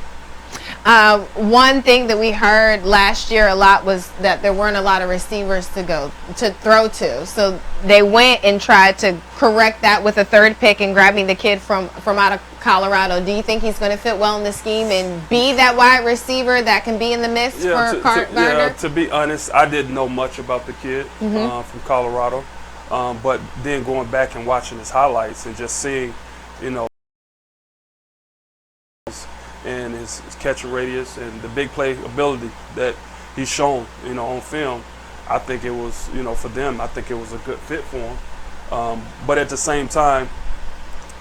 One thing that we heard last year a lot was that there weren't a lot of receivers to throw to. So they went and tried to correct that with a third pick and grabbing the kid from out of Colorado. Do you think he's going to fit well in the scheme and be that wide receiver that can be in the mix for Gardner? Yeah, to be honest, I didn't know much about the kid from Colorado. But then going back and watching his highlights and just seeing, and his catching radius and the big play ability that he's shown, on film, I think it was, for them, I think it was a good fit for him. But at the same time,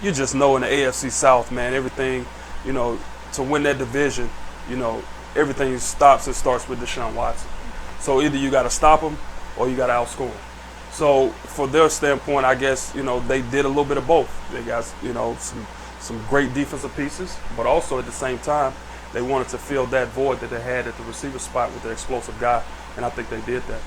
you just know in the AFC South, man, everything, to win that division, everything stops and starts with Deshaun Watson. So either you got to stop him or you got to outscore him. So for their standpoint, I guess, they did a little bit of both. They got, some great defensive pieces, but also at the same time, they wanted to fill that void that they had at the receiver spot with their explosive guy, and I think they did that.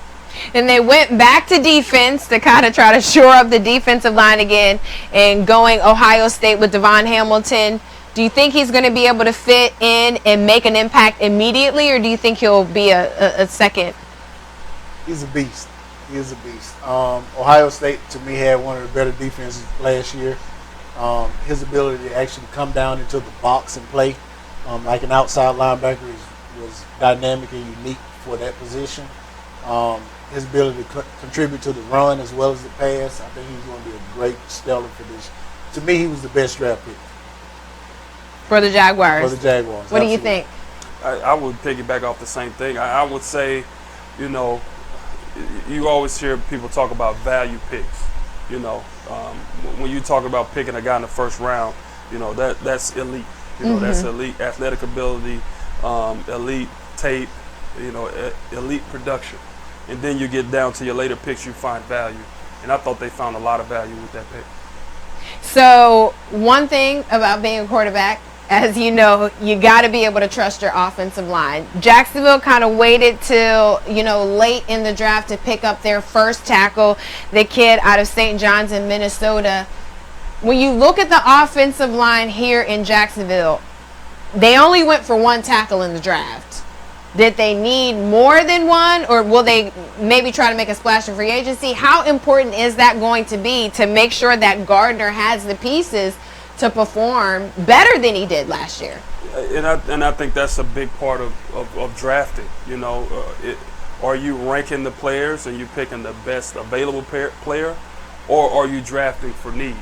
And they went back to defense to kind of try to shore up the defensive line again and going Ohio State with Devon Hamilton. Do you think he's going to be able to fit in and make an impact immediately, or do you think he'll be a second? He's a beast. He is a beast. Ohio State, to me, had one of the better defenses last year. His ability to actually come down into the box and play like an outside linebacker was dynamic and unique for that position. His ability to contribute to the run as well as the pass, I think he's going to be a great stellar for this. To me, he was the best draft pick. For the Jaguars. For the Jaguars. What do you think? I would piggyback off the same thing. I would say, you always hear people talk about value picks. When you talk about picking a guy in the first round, that's elite. That's elite athletic ability, elite tape, elite production. And then you get down to your later picks, you find value. And I thought they found a lot of value with that pick. So one thing about being a quarterback, as you know, you got to be able to trust your offensive line. Jacksonville kind of waited till, late in the draft to pick up their first tackle, the kid out of St. John's in Minnesota. When you look at the offensive line here in Jacksonville, they only went for one tackle in the draft. Did they need more than one, or will they maybe try to make a splash in free agency? How important is that going to be to make sure that Gardner has the pieces to perform better than he did last year? And I think that's a big part of drafting. Are you ranking the players and you picking the best available player, or are you drafting for need?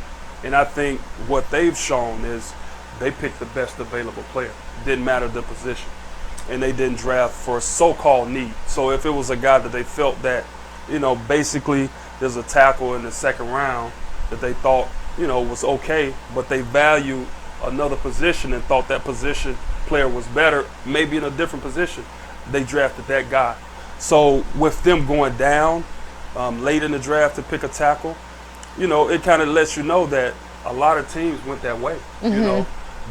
And I think what they've shown is they picked the best available player. Didn't matter the position. And they didn't draft for so-called need. So if it was a guy that they felt that, basically there's a tackle in the second round that they thought, was okay, but they value another position and thought that position player was better, maybe in a different position, they drafted that guy. So with them going down late in the draft to pick a tackle, it kind of lets you know that a lot of teams went that way.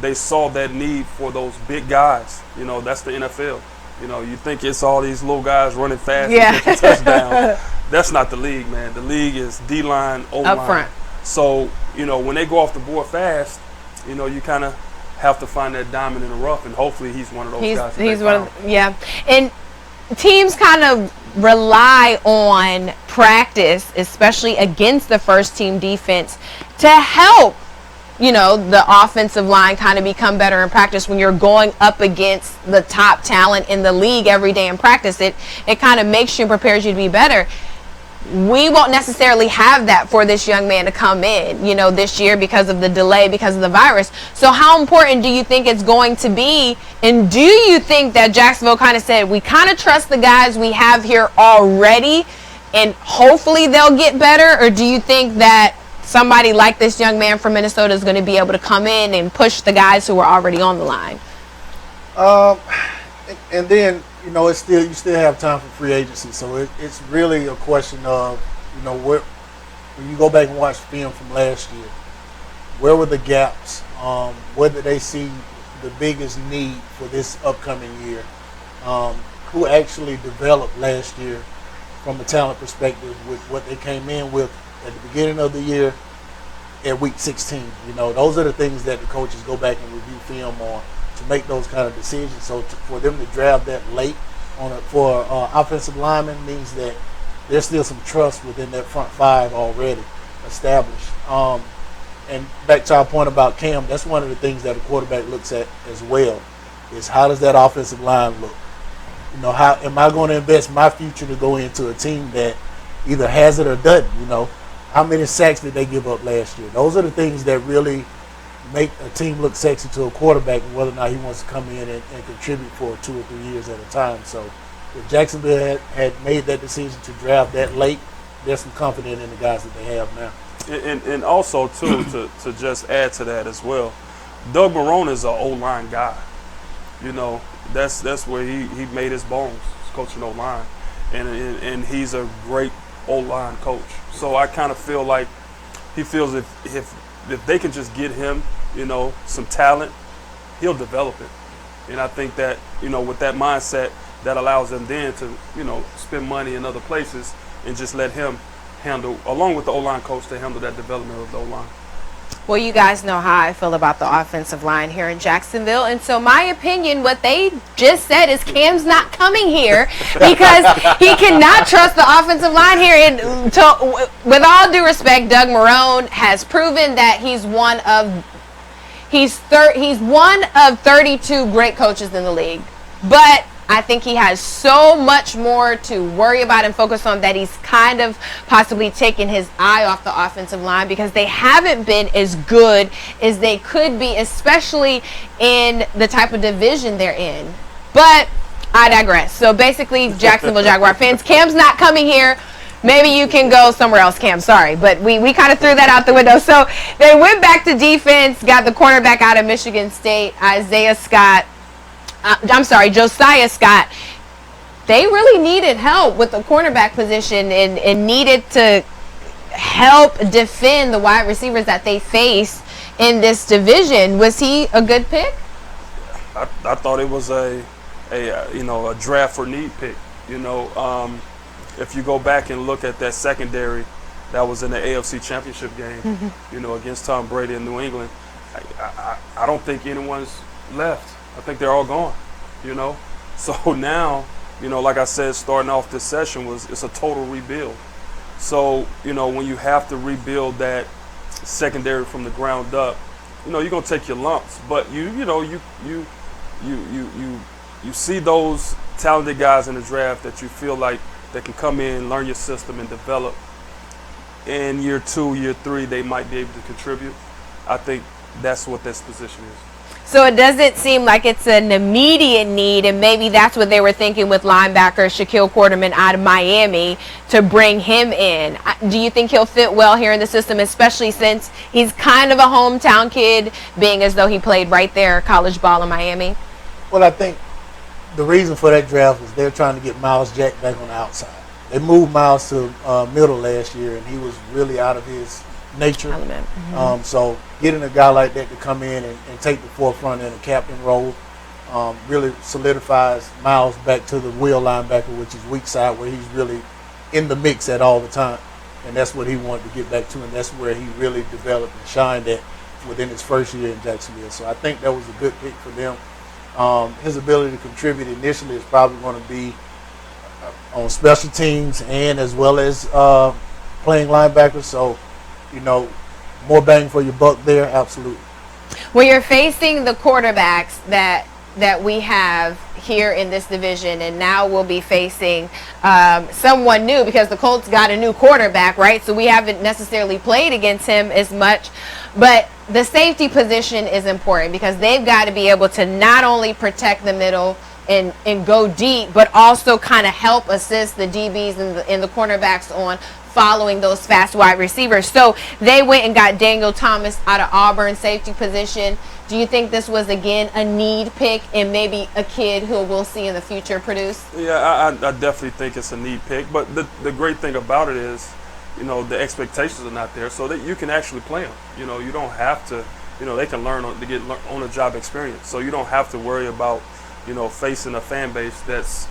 They saw that need for those big guys. That's the NFL. You know, you think it's all these little guys running fast Yeah. and catching touchdown. That's not the league, man. The league is D-line, O-line. Up front. So, you know, when they go off the board fast, you know, you kind of have to find that diamond in the rough, and hopefully he's one of those guys. He's one of, yeah. And teams kind of rely on practice, especially against the first team defense, to help, you know, the offensive line kind of become better in practice. When you're going up against the top talent in the league every day in practice, it kind of makes you and prepares you to be better. We won't necessarily have that for this young man to come in, you know, this year because of the delay, because of the virus. So how important do you think it's going to be? And do you think that Jacksonville kind of said, we kind of trust the guys we have here already and hopefully they'll get better? Or do you think that somebody like this young man from Minnesota is going to be able to come in and push the guys who are already on the line? And then, you know, you still have time for free agency, so it's really a question of, you know, when you go back and watch film from last year, where were the gaps? Where did they see the biggest need for this upcoming year? Who actually developed last year from a talent perspective with what they came in with at the beginning of the year at week 16? You know, those are the things that the coaches go back and review film on to make those kind of decisions. So for them to draft that late for offensive linemen means that there's still some trust within that front five already established. And back to our point about Cam, that's one of the things that a quarterback looks at as well, is how does that offensive line look? You know, how am I going to invest my future to go into a team that either has it or doesn't? You know, how many sacks did they give up last year? Those are the things that really make a team look sexy to a quarterback, and whether or not he wants to come in and contribute for 2 or 3 years at a time. So if Jacksonville had made that decision to draft that late, there's some confidence in the guys that they have now. And also, too, to just add to that as well, Doug Marrone is an O-line guy. You know, that's where he made his bones, coaching O-line. And he's a great O-line coach. So I kind of feel like he feels if they can just get him, you know, some talent, he'll develop it. And I think that, you know, with that mindset, that allows them then to, you know, spend money in other places and just let him handle, along with the O-line coach, to handle that development of the O-line. Well, you guys know how I feel about the offensive line here in Jacksonville. And so my opinion, what they just said is Cam's not coming here because he cannot trust the offensive line here. And with all due respect, Doug Marrone has proven that he's one of 32 great coaches in the league. But I think he has so much more to worry about and focus on that he's kind of possibly taken his eye off the offensive line because they haven't been as good as they could be, especially in the type of division they're in. But I digress. So basically, Jacksonville Jaguar fans, Cam's not coming here. Maybe you can go somewhere else, Cam. Sorry, but we kind of threw that out the window. So they went back to defense, got the cornerback out of Michigan State, Josiah Scott. They really needed help with the cornerback position and needed to help defend the wide receivers that they face in this division. Was he a good pick? I thought it was a draft for need pick. You know, if you go back and look at that secondary that was in the AFC Championship game, you know, against Tom Brady in New England, I don't think anyone's left. I think they're all gone, you know. So now, you know, like I said, starting off this session it's a total rebuild. So, you know, when you have to rebuild that secondary from the ground up, you know, you're gonna take your lumps. But you see those talented guys in the draft that you feel like they can come in, learn your system, and develop. In year 2, year 3, they might be able to contribute. I think that's what this position is. So it doesn't seem like it's an immediate need, and maybe that's what they were thinking with linebacker Shaquille Quarterman out of Miami to bring him in. Do you think he'll fit well here in the system, especially since he's kind of a hometown kid, being as though he played right there college ball in Miami? Well, I think the reason for that draft was they're trying to get Miles Jack back on the outside. They moved Miles to middle last year, and he was really out of his nature. So getting a guy like that to come in and take the forefront in a captain role really solidifies Miles back to the wheel linebacker, which is weak side, where he's really in the mix at all the time. And that's what he wanted to get back to, and that's where he really developed and shined at within his first year in Jacksonville. So I think that was a good pick for them. His ability to contribute initially is probably going to be on special teams and as well as playing linebacker. So, more bang for your buck there, absolutely. When you're facing the quarterbacks that we have here in this division, and now we'll be facing someone new because the Colts got a new quarterback, right? So we haven't necessarily played against him as much, but the safety position is important because they've got to be able to not only protect the middle and go deep, but also kind of help assist the DBs and the cornerbacks on following those fast wide receivers. So they went and got Daniel Thomas out of Auburn, safety position. Do you think this was, again, a need pick and maybe a kid who we'll see in the future produce? Yeah, I definitely think it's a need pick. But the great thing about it is, the expectations are not there, so that you can actually play them. You don't have to, they can learn to get on-the-job experience. So you don't have to worry about, facing a fan base that's,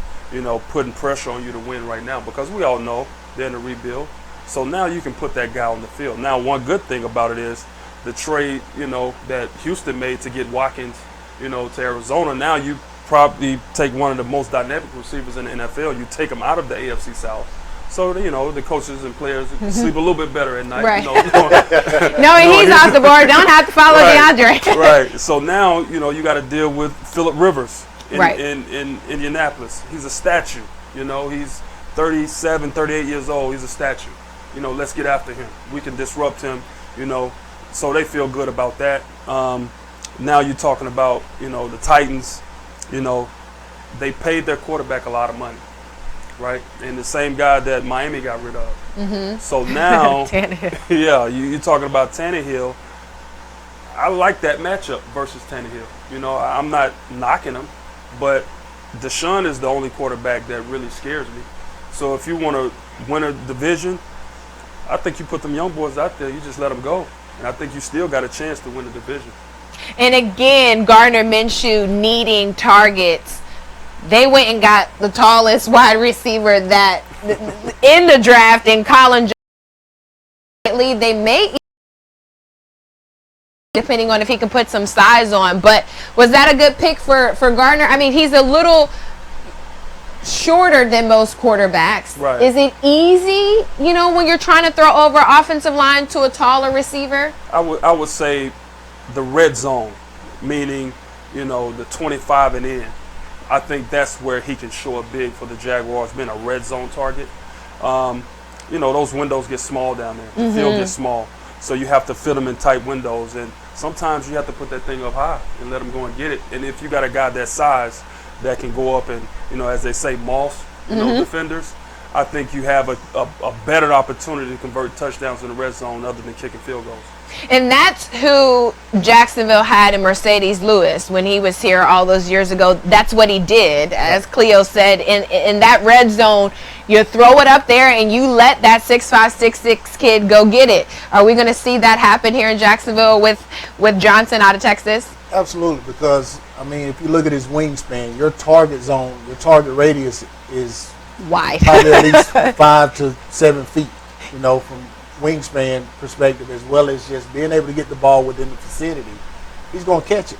putting pressure on you to win right now, because we all know they're in a rebuild. So now you can put that guy on the field. Now, one good thing about it is the trade, that Houston made to get Watkins, to Arizona. Now you probably take one of the most dynamic receivers in the NFL. You take him out of the AFC South. So, the coaches and players sleep a little bit better at night. Right. No, he's off the board. Don't have to follow right, DeAndre. Right. So now, you got to deal with Phillip Rivers in Indianapolis. He's a statue. He's 37, 38 years old. He's a statue. Let's get after him. We can disrupt him, So they feel good about that. Now you're talking about, the Titans, they paid their quarterback a lot of money, right? And the same guy that Miami got rid of. Mm-hmm. So now, yeah, you're talking about Tannehill. I like that matchup versus Tannehill. I'm not knocking him, but Deshaun is the only quarterback that really scares me. So if you want to win a division, I think you put them young boys out there, you just let them go. And I think you still got a chance to win the division. And again, Gardner Minshew needing targets. They went and got the tallest wide receiver that in the draft in Colin Jones. They may, depending on if he can put some size on. But was that a good pick for Gardner? I mean, he's a little shorter than most quarterbacks. Right. Is it easy, when you're trying to throw over offensive line to a taller receiver? I would say the red zone, meaning, the 25 and in. I think that's where he can show up big for the Jaguars, being a red zone target. Those windows get small down there. The field gets small. So you have to fit them in tight windows. And sometimes you have to put that thing up high and let them go and get it. And if you got a guy that size that can go up and, as they say, moss, defenders, I think you have a better opportunity to convert touchdowns in the red zone other than kicking field goals. And that's who Jacksonville had in Mercedes Lewis when he was here all those years ago. That's what he did, as Cleo said. In that red zone, you throw it up there and you let that 6'5", 6'6" kid go get it. Are we going to see that happen here in Jacksonville with Johnson out of Texas? Absolutely, because, if you look at his wingspan, your target zone, your target radius is wide. Probably at least 5 to 7 feet, from wingspan perspective, as well as just being able to get the ball within the vicinity. He's going to catch it.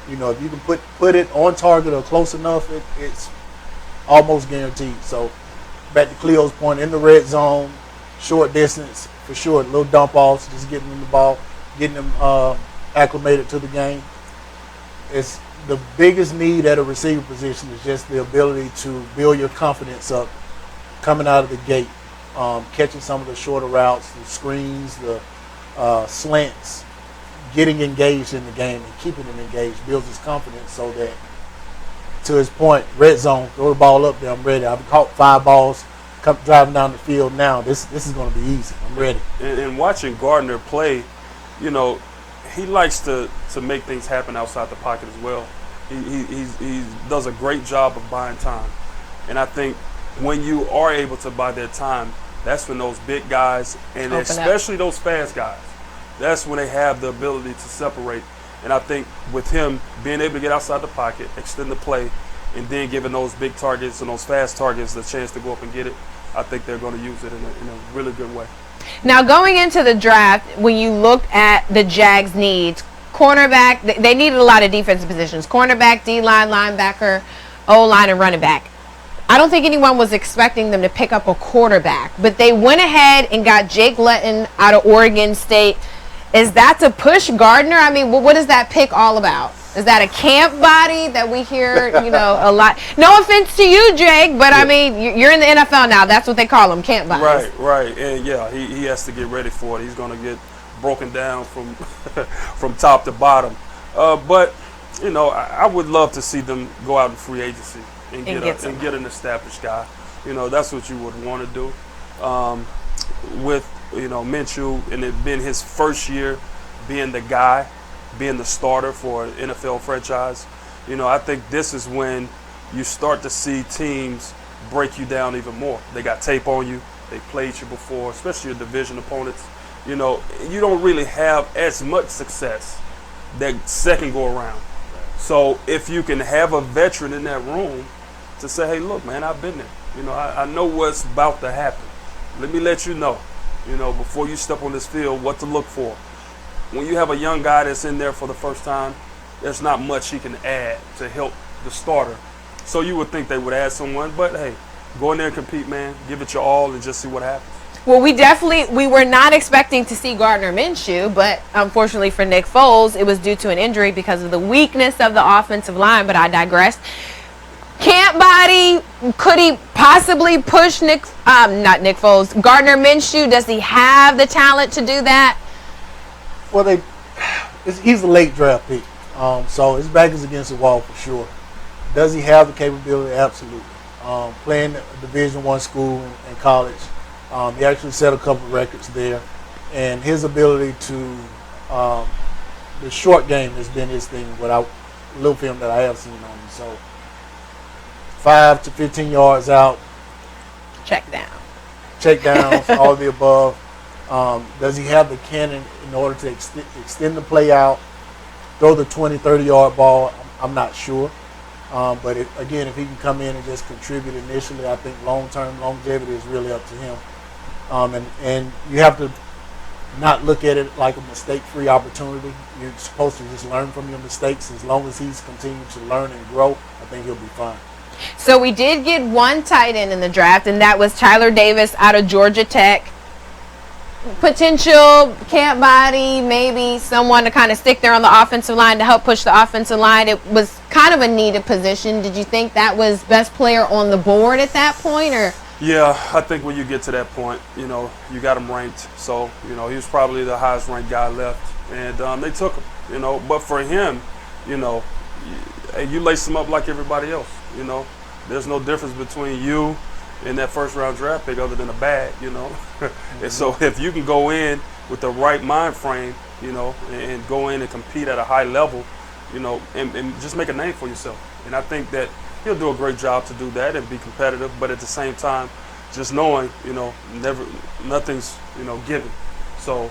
If you can put it on target or close enough, it's almost guaranteed. So back to Cleo's point, in the red zone, short distance, for sure, little dump offs, just getting them the ball, getting them acclimated to the game. It's the biggest need at a receiver position is just the ability to build your confidence up coming out of the gate, catching some of the shorter routes, the screens, the slants, getting engaged in the game and keeping him engaged builds his confidence so that, to his point, red zone, throw the ball up there, I'm ready. I've caught 5 balls driving down the field now. This is going to be easy. I'm ready. And watching Gardner play, he likes to make things happen outside the pocket as well. He does a great job of buying time. And I think when you are able to buy that time, that's when those big guys, and especially those fast guys, that's when they have the ability to separate And I think with him being able to get outside the pocket, extend the play, and then giving those big targets and those fast targets the chance to go up and get it, I think they're going to use it in a really good way. Now, going into the draft, when you looked at the Jags' needs, cornerback, they needed a lot of defensive positions. Cornerback, D-line, linebacker, O-line, and running back. I don't think anyone was expecting them to pick up a quarterback, but they went ahead and got Jake Luton out of Oregon State. Is that to push Gardner? I mean, what is that pick all about? Is that a camp body that we hear, a lot? No offense to you, Jake, but I mean, you're in the NFL now. That's what they call them, camp bodies. Right. And yeah, he has to get ready for it. He's going to get broken down from from top to bottom. But I would love to see them go out in free agency and get an established guy. That's what you would want to do. With Minshew, and it been his first year being the guy, being the starter for an NFL franchise. I think this is when you start to see teams break you down even more. They got tape on you. They played you before, especially your division opponents. You don't really have as much success that second go around. So if you can have a veteran in that room to say, hey, look, man, I've been there. I know what's about to happen. Let me let you know, before you step on this field, what to look for. When you have a young guy that's in there for the first time, there's not much he can add to help the starter. So you would think they would add someone, but hey, go in there and compete, man. Give it your all and just see what happens. Well, we were not expecting to see Gardner Minshew, but unfortunately for Nick Foles, it was due to an injury because of the weakness of the offensive line, but I digress. Camp body, could he possibly push not Nick Foles, Gardner Minshew? Does he have the talent to do that? Well, he's a late draft pick, so his back is against the wall for sure. Does he have the capability? Absolutely. Playing a Division I school in college, he actually set a couple of records there, and his ability to the short game has been his thing. Without little film that I have seen on him, so 5 to 15 yards out, check downs, all of the above. Does he have the cannon in order to extend the play out, throw the 20, 30-yard ball? I'm not sure. But again, if he can come in and just contribute initially, I think long-term longevity is really up to him. And you have to not look at it like a mistake-free opportunity. You're supposed to just learn from your mistakes. As long as he's continuing to learn and grow, I think he'll be fine. So we did get one tight end in the draft, and that was Tyler Davis out of Georgia Tech. Potential camp body, maybe someone to kind of stick there on the offensive line to help push the offensive line. It was kind of a needed position. Did you think that was best player on the board at that point, or? Yeah, I think when you get to that point, you got him ranked. So, he was probably the highest ranked guy left, and they took him. But for him, you lace him up like everybody else. There's no difference between you and that first round draft pick other than a bag. And so if you can go in with the right mind frame, and go in and compete at a high level, and just make a name for yourself. And I think that he'll do a great job to do that and be competitive, but at the same time, just knowing, nothing's, given. So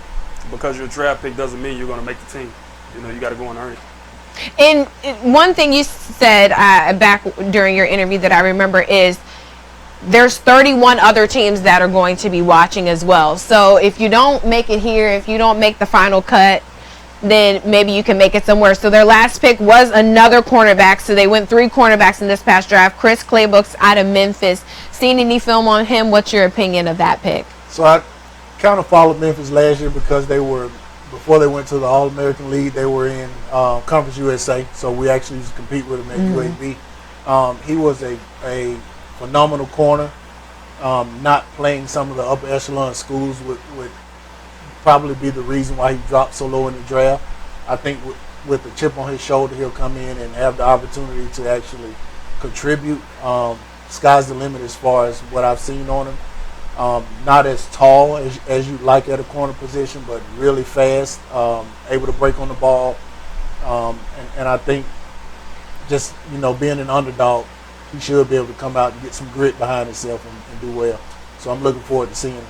because you're a draft pick doesn't mean you're going to make the team. You got to go and earn it. And one thing you said back during your interview that I remember is there's 31 other teams that are going to be watching as well. So if you don't make it here, if you don't make the final cut, then maybe you can make it somewhere. So their last pick was another cornerback. So they went 3 cornerbacks in this past draft. Chris Claybrooks out of Memphis. Seen any film on him? What's your opinion of that pick? So I kind of followed Memphis last year because before they went to the All-American League, they were in Conference USA. So we actually used to compete with them at UAB. He was a phenomenal corner. Not playing some of the upper echelon schools would probably be the reason why he dropped so low in the draft. I think with the chip on his shoulder, he'll come in and have the opportunity to actually contribute. Sky's the limit as far as what I've seen on him. Not as tall as you'd like at a corner position, but really fast, able to break on the ball. And I think just, being an underdog, he should be able to come out and get some grit behind himself and do well. So I'm looking forward to seeing him.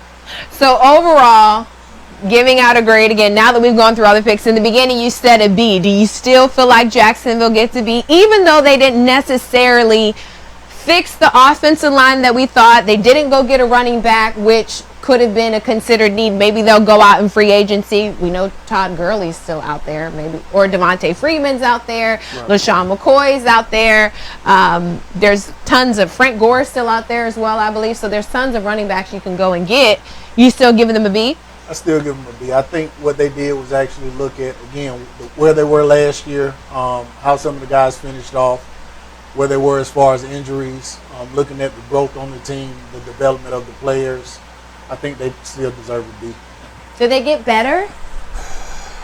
So overall, giving out a grade again, now that we've gone through all the picks. In the beginning, you said a B. Do you still feel like Jacksonville gets a B, even though they didn't necessarily fix the offensive line that we thought? They didn't go get a running back, which could have been a considered need. Maybe they'll go out in free agency. We know Todd Gurley's still out there, maybe, or Devontae Freeman's out there. Right. LaShawn McCoy's out there. There's tons of Frank Gore's still out there as well, I believe. So there's tons of running backs you can go and get. You still giving them a B? I still give them a B. I think what they did was actually look at, again, where they were last year, how some of the guys finished off, where they were as far as injuries, looking at the growth on the team, the development of the players. I think they still deserve a B. Do they get better?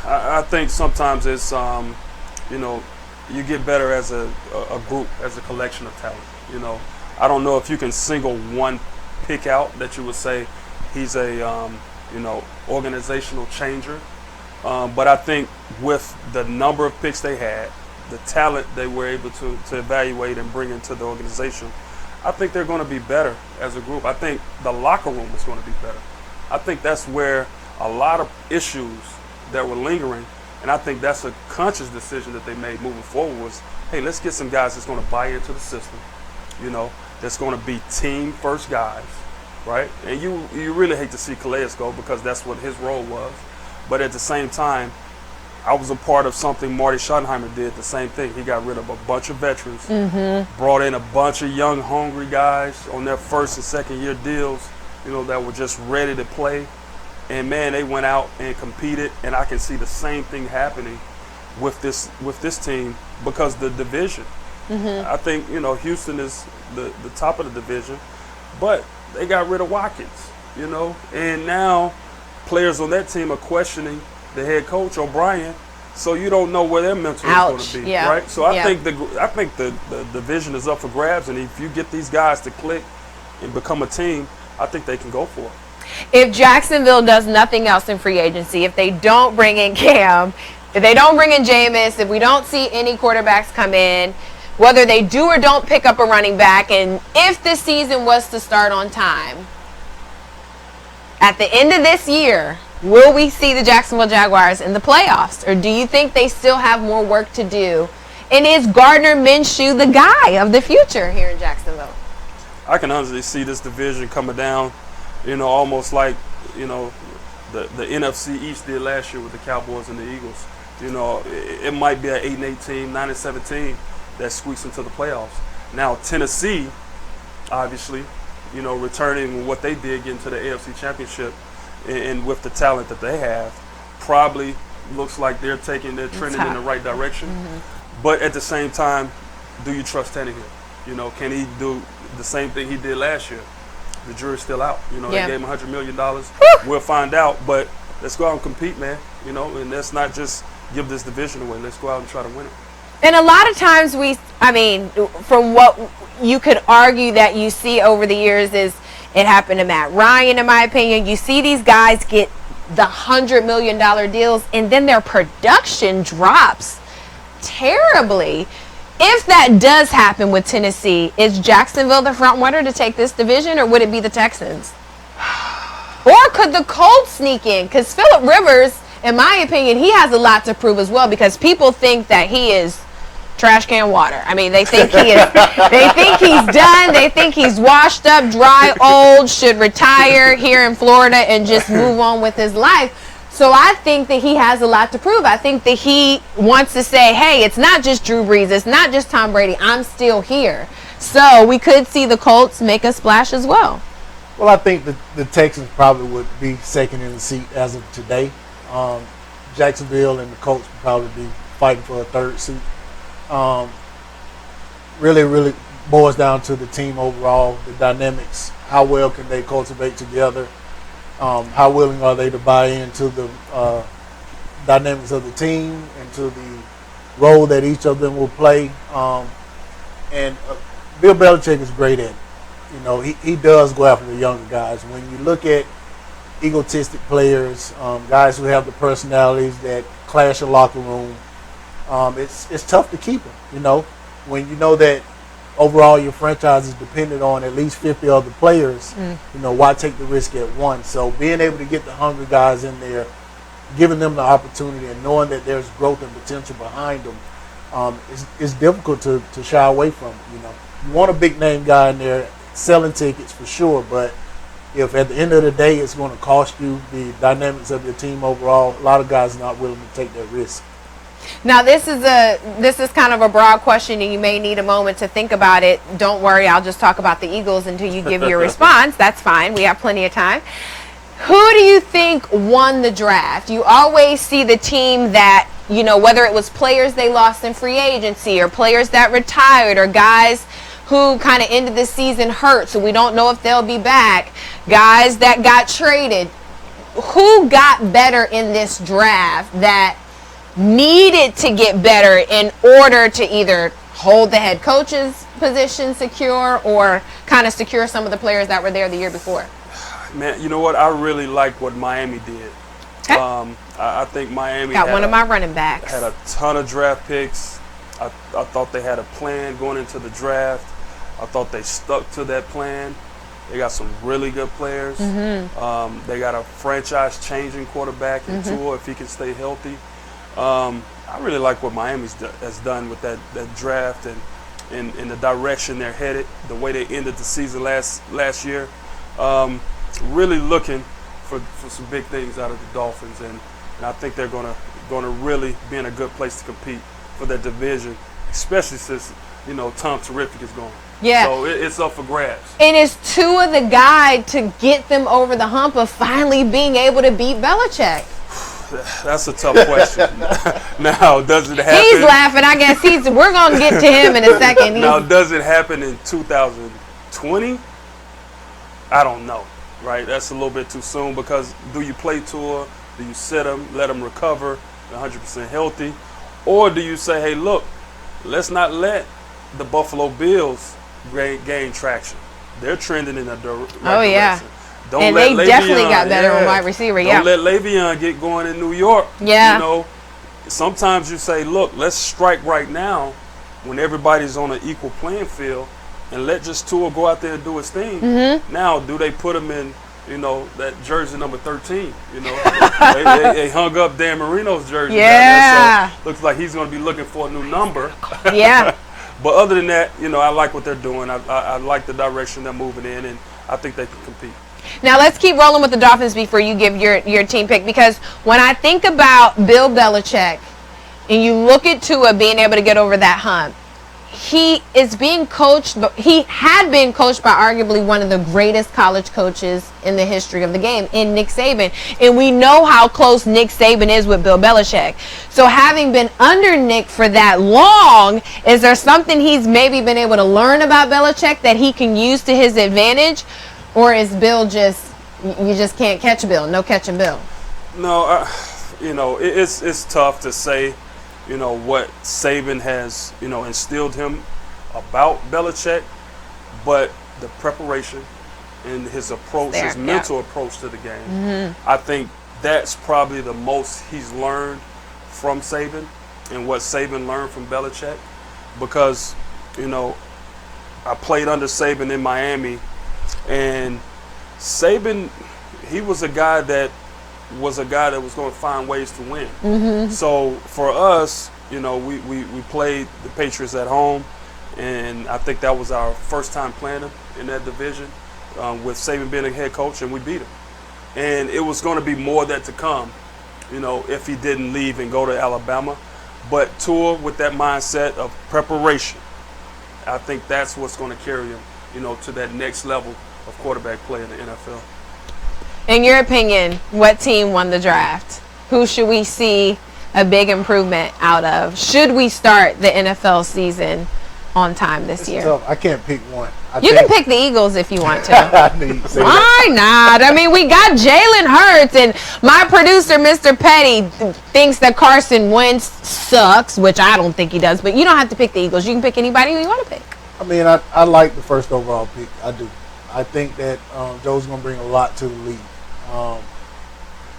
I think sometimes it's, you get better as a group, as a collection of talent. I don't know if you can single one pick out that you would say he's a, organizational changer. But I think with the number of picks they had, the talent they were able to evaluate and bring into the organization, I think they're going to be better as a group. I think the locker room is going to be better. I think that's where a lot of issues that were lingering, and I think that's a conscious decision that they made moving forward was, hey, let's get some guys that's going to buy into the system, that's going to be team first guys, right? And you really hate to see Calais go because that's what his role was. But at the same time, I was a part of something Marty Schottenheimer did, the same thing. He got rid of a bunch of veterans, brought in a bunch of young, hungry guys on their first and second year deals, that were just ready to play. And, man, they went out and competed, and I can see the same thing happening with this team because the division. I think, Houston is the top of the division, but they got rid of Watkins, and now players on that team are questioning the head coach O'Brien, so you don't know where their mental is going to be, right? So I think the division is up for grabs, and if you get these guys to click and become a team, I think they can go for it. If Jacksonville does nothing else in free agency, if they don't bring in Cam, if they don't bring in Jameis, if we don't see any quarterbacks come in, whether they do or don't pick up a running back, and if this season was to start on time, at the end of this year, will we see the Jacksonville Jaguars in the playoffs, or do you think they still have more work to do? And is Gardner Minshew the guy of the future here in Jacksonville? I can honestly see this division coming down, almost like, the NFC East did last year with the Cowboys and the Eagles. It might be an 8-8 team, 9-7 team that squeaks into the playoffs. Now, Tennessee, obviously, returning what they did getting to the AFC Championship, and with the talent that they have, probably looks like they're trending in the right direction. But at the same time, do you trust Tannehill? Can he do the same thing he did last year? The jury's still out. They gave him $100 million. We'll find out. But let's go out and compete, man. And let's not just give this division away. Let's go out and try to win it. And a lot of times from what you could argue that you see over the years is, it happened to Matt Ryan, in my opinion. You see these guys get the $100 million deals, and then their production drops terribly. If that does happen with Tennessee, is Jacksonville the front runner to take this division, or would it be the Texans? Or could the Colts sneak in? Because Phillip Rivers, in my opinion, he has a lot to prove as well, because people think that he is trash can water. They think he is. They think he's done. They think he's washed up, dry, old, should retire here in Florida and just move on with his life. So I think that he has a lot to prove. I think that he wants to say, hey, it's not just Drew Brees. It's not just Tom Brady. I'm still here. So we could see the Colts make a splash as well. Well, I think the Texans probably would be second in the seat as of today. Jacksonville and the Colts would probably be fighting for a third seat. Really boils down to the team overall, the dynamics. How well can they cultivate together? How willing are they to buy into the dynamics of the team and to the role that each of them will play? And Bill Belichick is great at it. He does go after the younger guys. When you look at egotistic players, guys who have the personalities that clash a locker room, it's tough to keep them. When you know that, overall your franchise is dependent on at least 50 other players, why take the risk at one? So being able to get the hungry guys in there, giving them the opportunity and knowing that there's growth and potential behind them is difficult to shy away from. You want a big name guy in there selling tickets for sure, but if at the end of the day it's going to cost you the dynamics of your team overall, a lot of guys are not willing to take that risk. Now this is kind of a broad question and you may need a moment to think about it. Don't worry, I'll just talk about the Eagles until you give your response. That's fine. We have plenty of time. Who do you think won the draft? You always see the team that, whether it was players they lost in free agency or players that retired or guys who kind of ended the season hurt, so we don't know if they'll be back, guys that got traded. Who got better in this draft that needed to get better in order to either hold the head coach's position secure or kind of secure some of the players that were there the year before? Man, you know what? I really like what Miami did. Okay. I think Miami got one of my running backs. Had a ton of draft picks. I thought they had a plan going into the draft. I thought they stuck to that plan. They got some really good players. They got a franchise-changing quarterback in Tua if he can stay healthy. I really like what Miami has done with that draft and the direction they're headed, the way they ended the season last year. Really looking for some big things out of the Dolphins, and I think they're gonna really be in a good place to compete for that division, especially since Tom Terrific is gone. Yeah. So it's up for grabs. And is Tua the guy to get them over the hump of finally being able to beat Belichick? That's a tough question. Now, does it happen? He's laughing. I guess we're going to get to him in a second. Now, does it happen in 2020? I don't know, right? That's a little bit too soon because do you play Tua? Do you sit him, let him recover, 100% healthy? Or do you say, hey, look, let's not let the Buffalo Bills gain traction. They're trending in a direction. Oh, yeah. Don't they definitely got better on wide receiver, Don't let Le'Veon get going in New York. Yeah. Sometimes you say, look, let's strike right now when everybody's on an equal playing field and let just Tua go out there and do his thing. Now, do they put him in, that jersey number 13? They hung up Dan Marino's jersey. Yeah. Down there, so looks like he's going to be looking for a new number. Yeah. But other than that, I like what they're doing. I like the direction they're moving in, and I think they can compete. Now let's keep rolling with the Dolphins before you give your team pick, because when I think about Bill Belichick and you look at Tua being able to get over that hump, he is being coached, but he had been coached by arguably one of the greatest college coaches in the history of the game, in Nick Saban. And we know how close Nick Saban is with Bill Belichick. So having been under Nick for that long, is there something he's maybe been able to learn about Belichick that he can use to his advantage? Or is Bill you just can't catch Bill, no catching Bill? No, it's tough to say, what Saban has, instilled him about Belichick, but the preparation and his approach, his mental approach to the game, I think that's probably the most he's learned from Saban and what Saban learned from Belichick, because, I played under Saban in Miami. And Saban, he was a guy that was going to find ways to win. So for us, we played the Patriots at home, and I think that was our first time playing them in that division with Saban being a head coach, and we beat him. And it was going to be more that to come, if he didn't leave and go to Alabama. But Tua, with that mindset of preparation, I think that's what's going to carry him, to that next level of quarterback play in the NFL. In your opinion, what team won the draft? Who should we see a big improvement out of? Should we start the NFL season on time this year? Tough. I can't pick one. You can pick the Eagles if you want to. Why not? I mean, we got Jalen Hurts, and my producer, Mr. Petty, thinks that Carson Wentz sucks, which I don't think he does, but you don't have to pick the Eagles. You can pick anybody who you want to pick. I mean, I like the first overall pick. I do. I think that Joe's going to bring a lot to the league.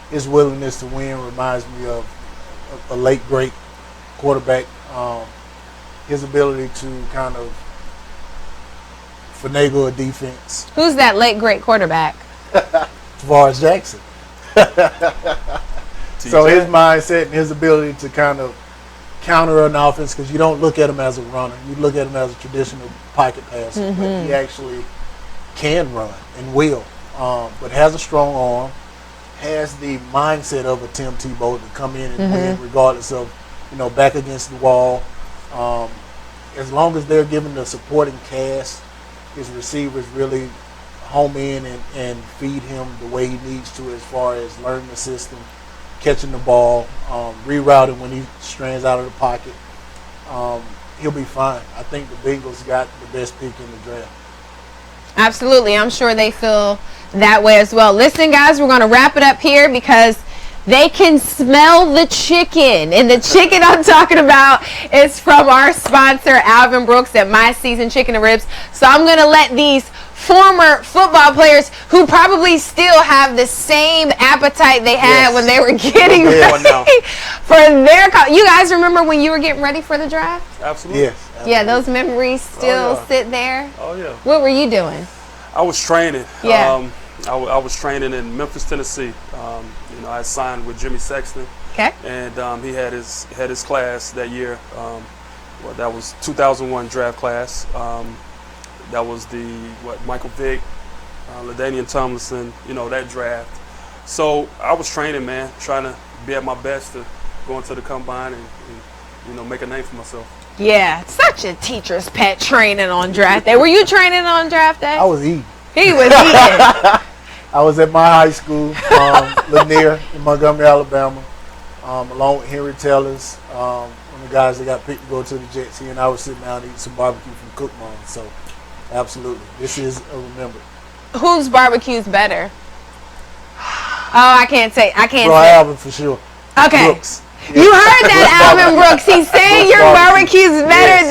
His willingness to win reminds me of a late great quarterback. His ability to kind of finagle a defense. Who's that late great quarterback? Tavares Jackson. So his mindset and his ability to kind of counter an offense, because you don't look at him as a runner. You look at him as a traditional pocket passer. But he actually can run and will, but has a strong arm, has the mindset of a Tim Tebow to come in and win regardless of, back against the wall. As long as they're given the supporting cast, his receivers really home in and feed him the way he needs to as far as learning the system, catching the ball, rerouting when he strands out of the pocket. He'll be fine. I think the Bengals got the best pick in the draft. Absolutely. I'm sure they feel that way as well. Listen, guys, we're going to wrap it up here because they can smell the chicken. And the chicken I'm talking about is from our sponsor, Alvin Brooks at My Season Chicken and Ribs. So I'm going to let these former football players who probably still have the same appetite they had when they were getting ready for their you guys remember when you were getting ready for the draft? Absolutely. Yes. Absolutely. Yeah, those memories still sit there. Oh, yeah. What were you doing? I was training. Yeah. I was training in Memphis, Tennessee. I signed with Jimmy Sexton. Okay. And he had his class that year. That was 2001 draft class. That was Michael Vick, LaDainian Tomlinson, that draft. So I was training, man, trying to be at my best to go into the combine and make a name for myself. Yeah, such a teacher's pet training on draft day. Were you training on draft day? I was eating. He was eating. I was at my high school, Lanier in Montgomery, Alabama, along with Henry Tellers, one of the guys that got picked to go to the Jets. He and I were sitting down eating some barbecue from Cook Mom. So, absolutely, this is a remember. Whose barbecue's better? Oh, I can't say. Bro, Alvin for sure. Okay. Brooks. You heard that, Alvin Brooks. He's saying your barbecue's better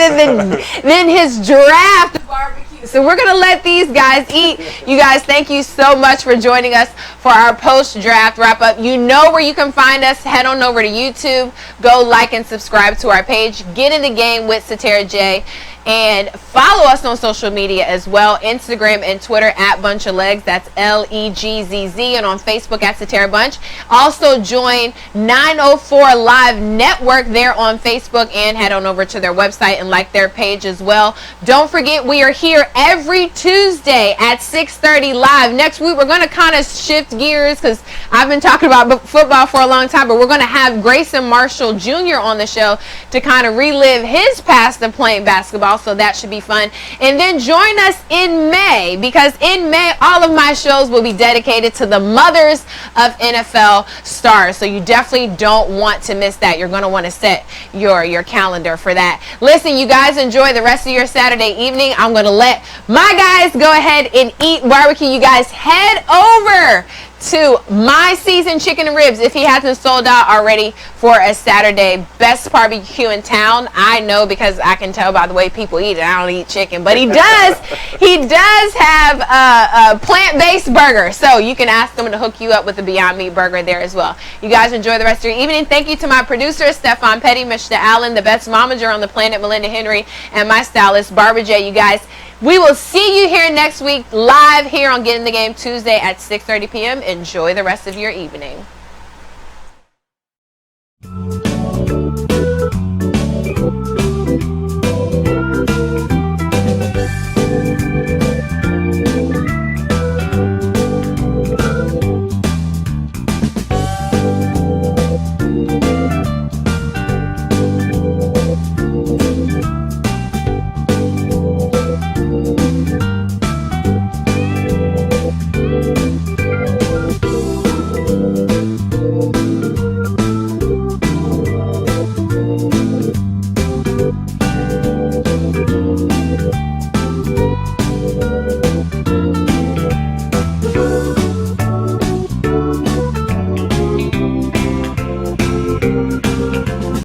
than his draft barbecue. So we're going to let these guys eat. You guys, thank you so much for joining us for our post-draft wrap-up. You know where you can find us. Head on over to YouTube. Go like and subscribe to our page. Get in the game with Satara J. And follow us on social media as well. Instagram and Twitter at Bunch of Legs. That's LEGZZ. And on Facebook at Satara Bunch. Also join 904 Live Network there on Facebook. And head on over to their website and like their page as well. Don't forget, we are here every Tuesday at 6:30 live. Next week, we're going to kind of shift gears because I've been talking about football for a long time. But we're going to have Grayson Marshall Jr. on the show to kind of relive his past of playing basketball. So that should be fun. And then join us in May, because in May all of my shows will be dedicated to the mothers of NFL stars. So you definitely don't want to miss that. You're going to want to set your calendar for that. Listen, you guys, enjoy the rest of your Saturday evening. I'm going to let my guys go ahead and eat barbecue. You guys head over to My Season Chicken and Ribs if he hasn't sold out already for a Saturday. Best barbecue in town. I know because I can tell by the way people eat it. I don't eat chicken, but he does have a plant-based burger, so you can ask him to hook you up with a Beyond Meat burger there as well. You guys enjoy the rest of your evening. Thank you to my producer Stefan Petty, Mr. Allen, the best momager on the planet, Melinda Henry, and my stylist Barbara J. You guys, we will see you here next week live here on Get in the Game Tuesday at 6:30 p.m. Enjoy the rest of your evening.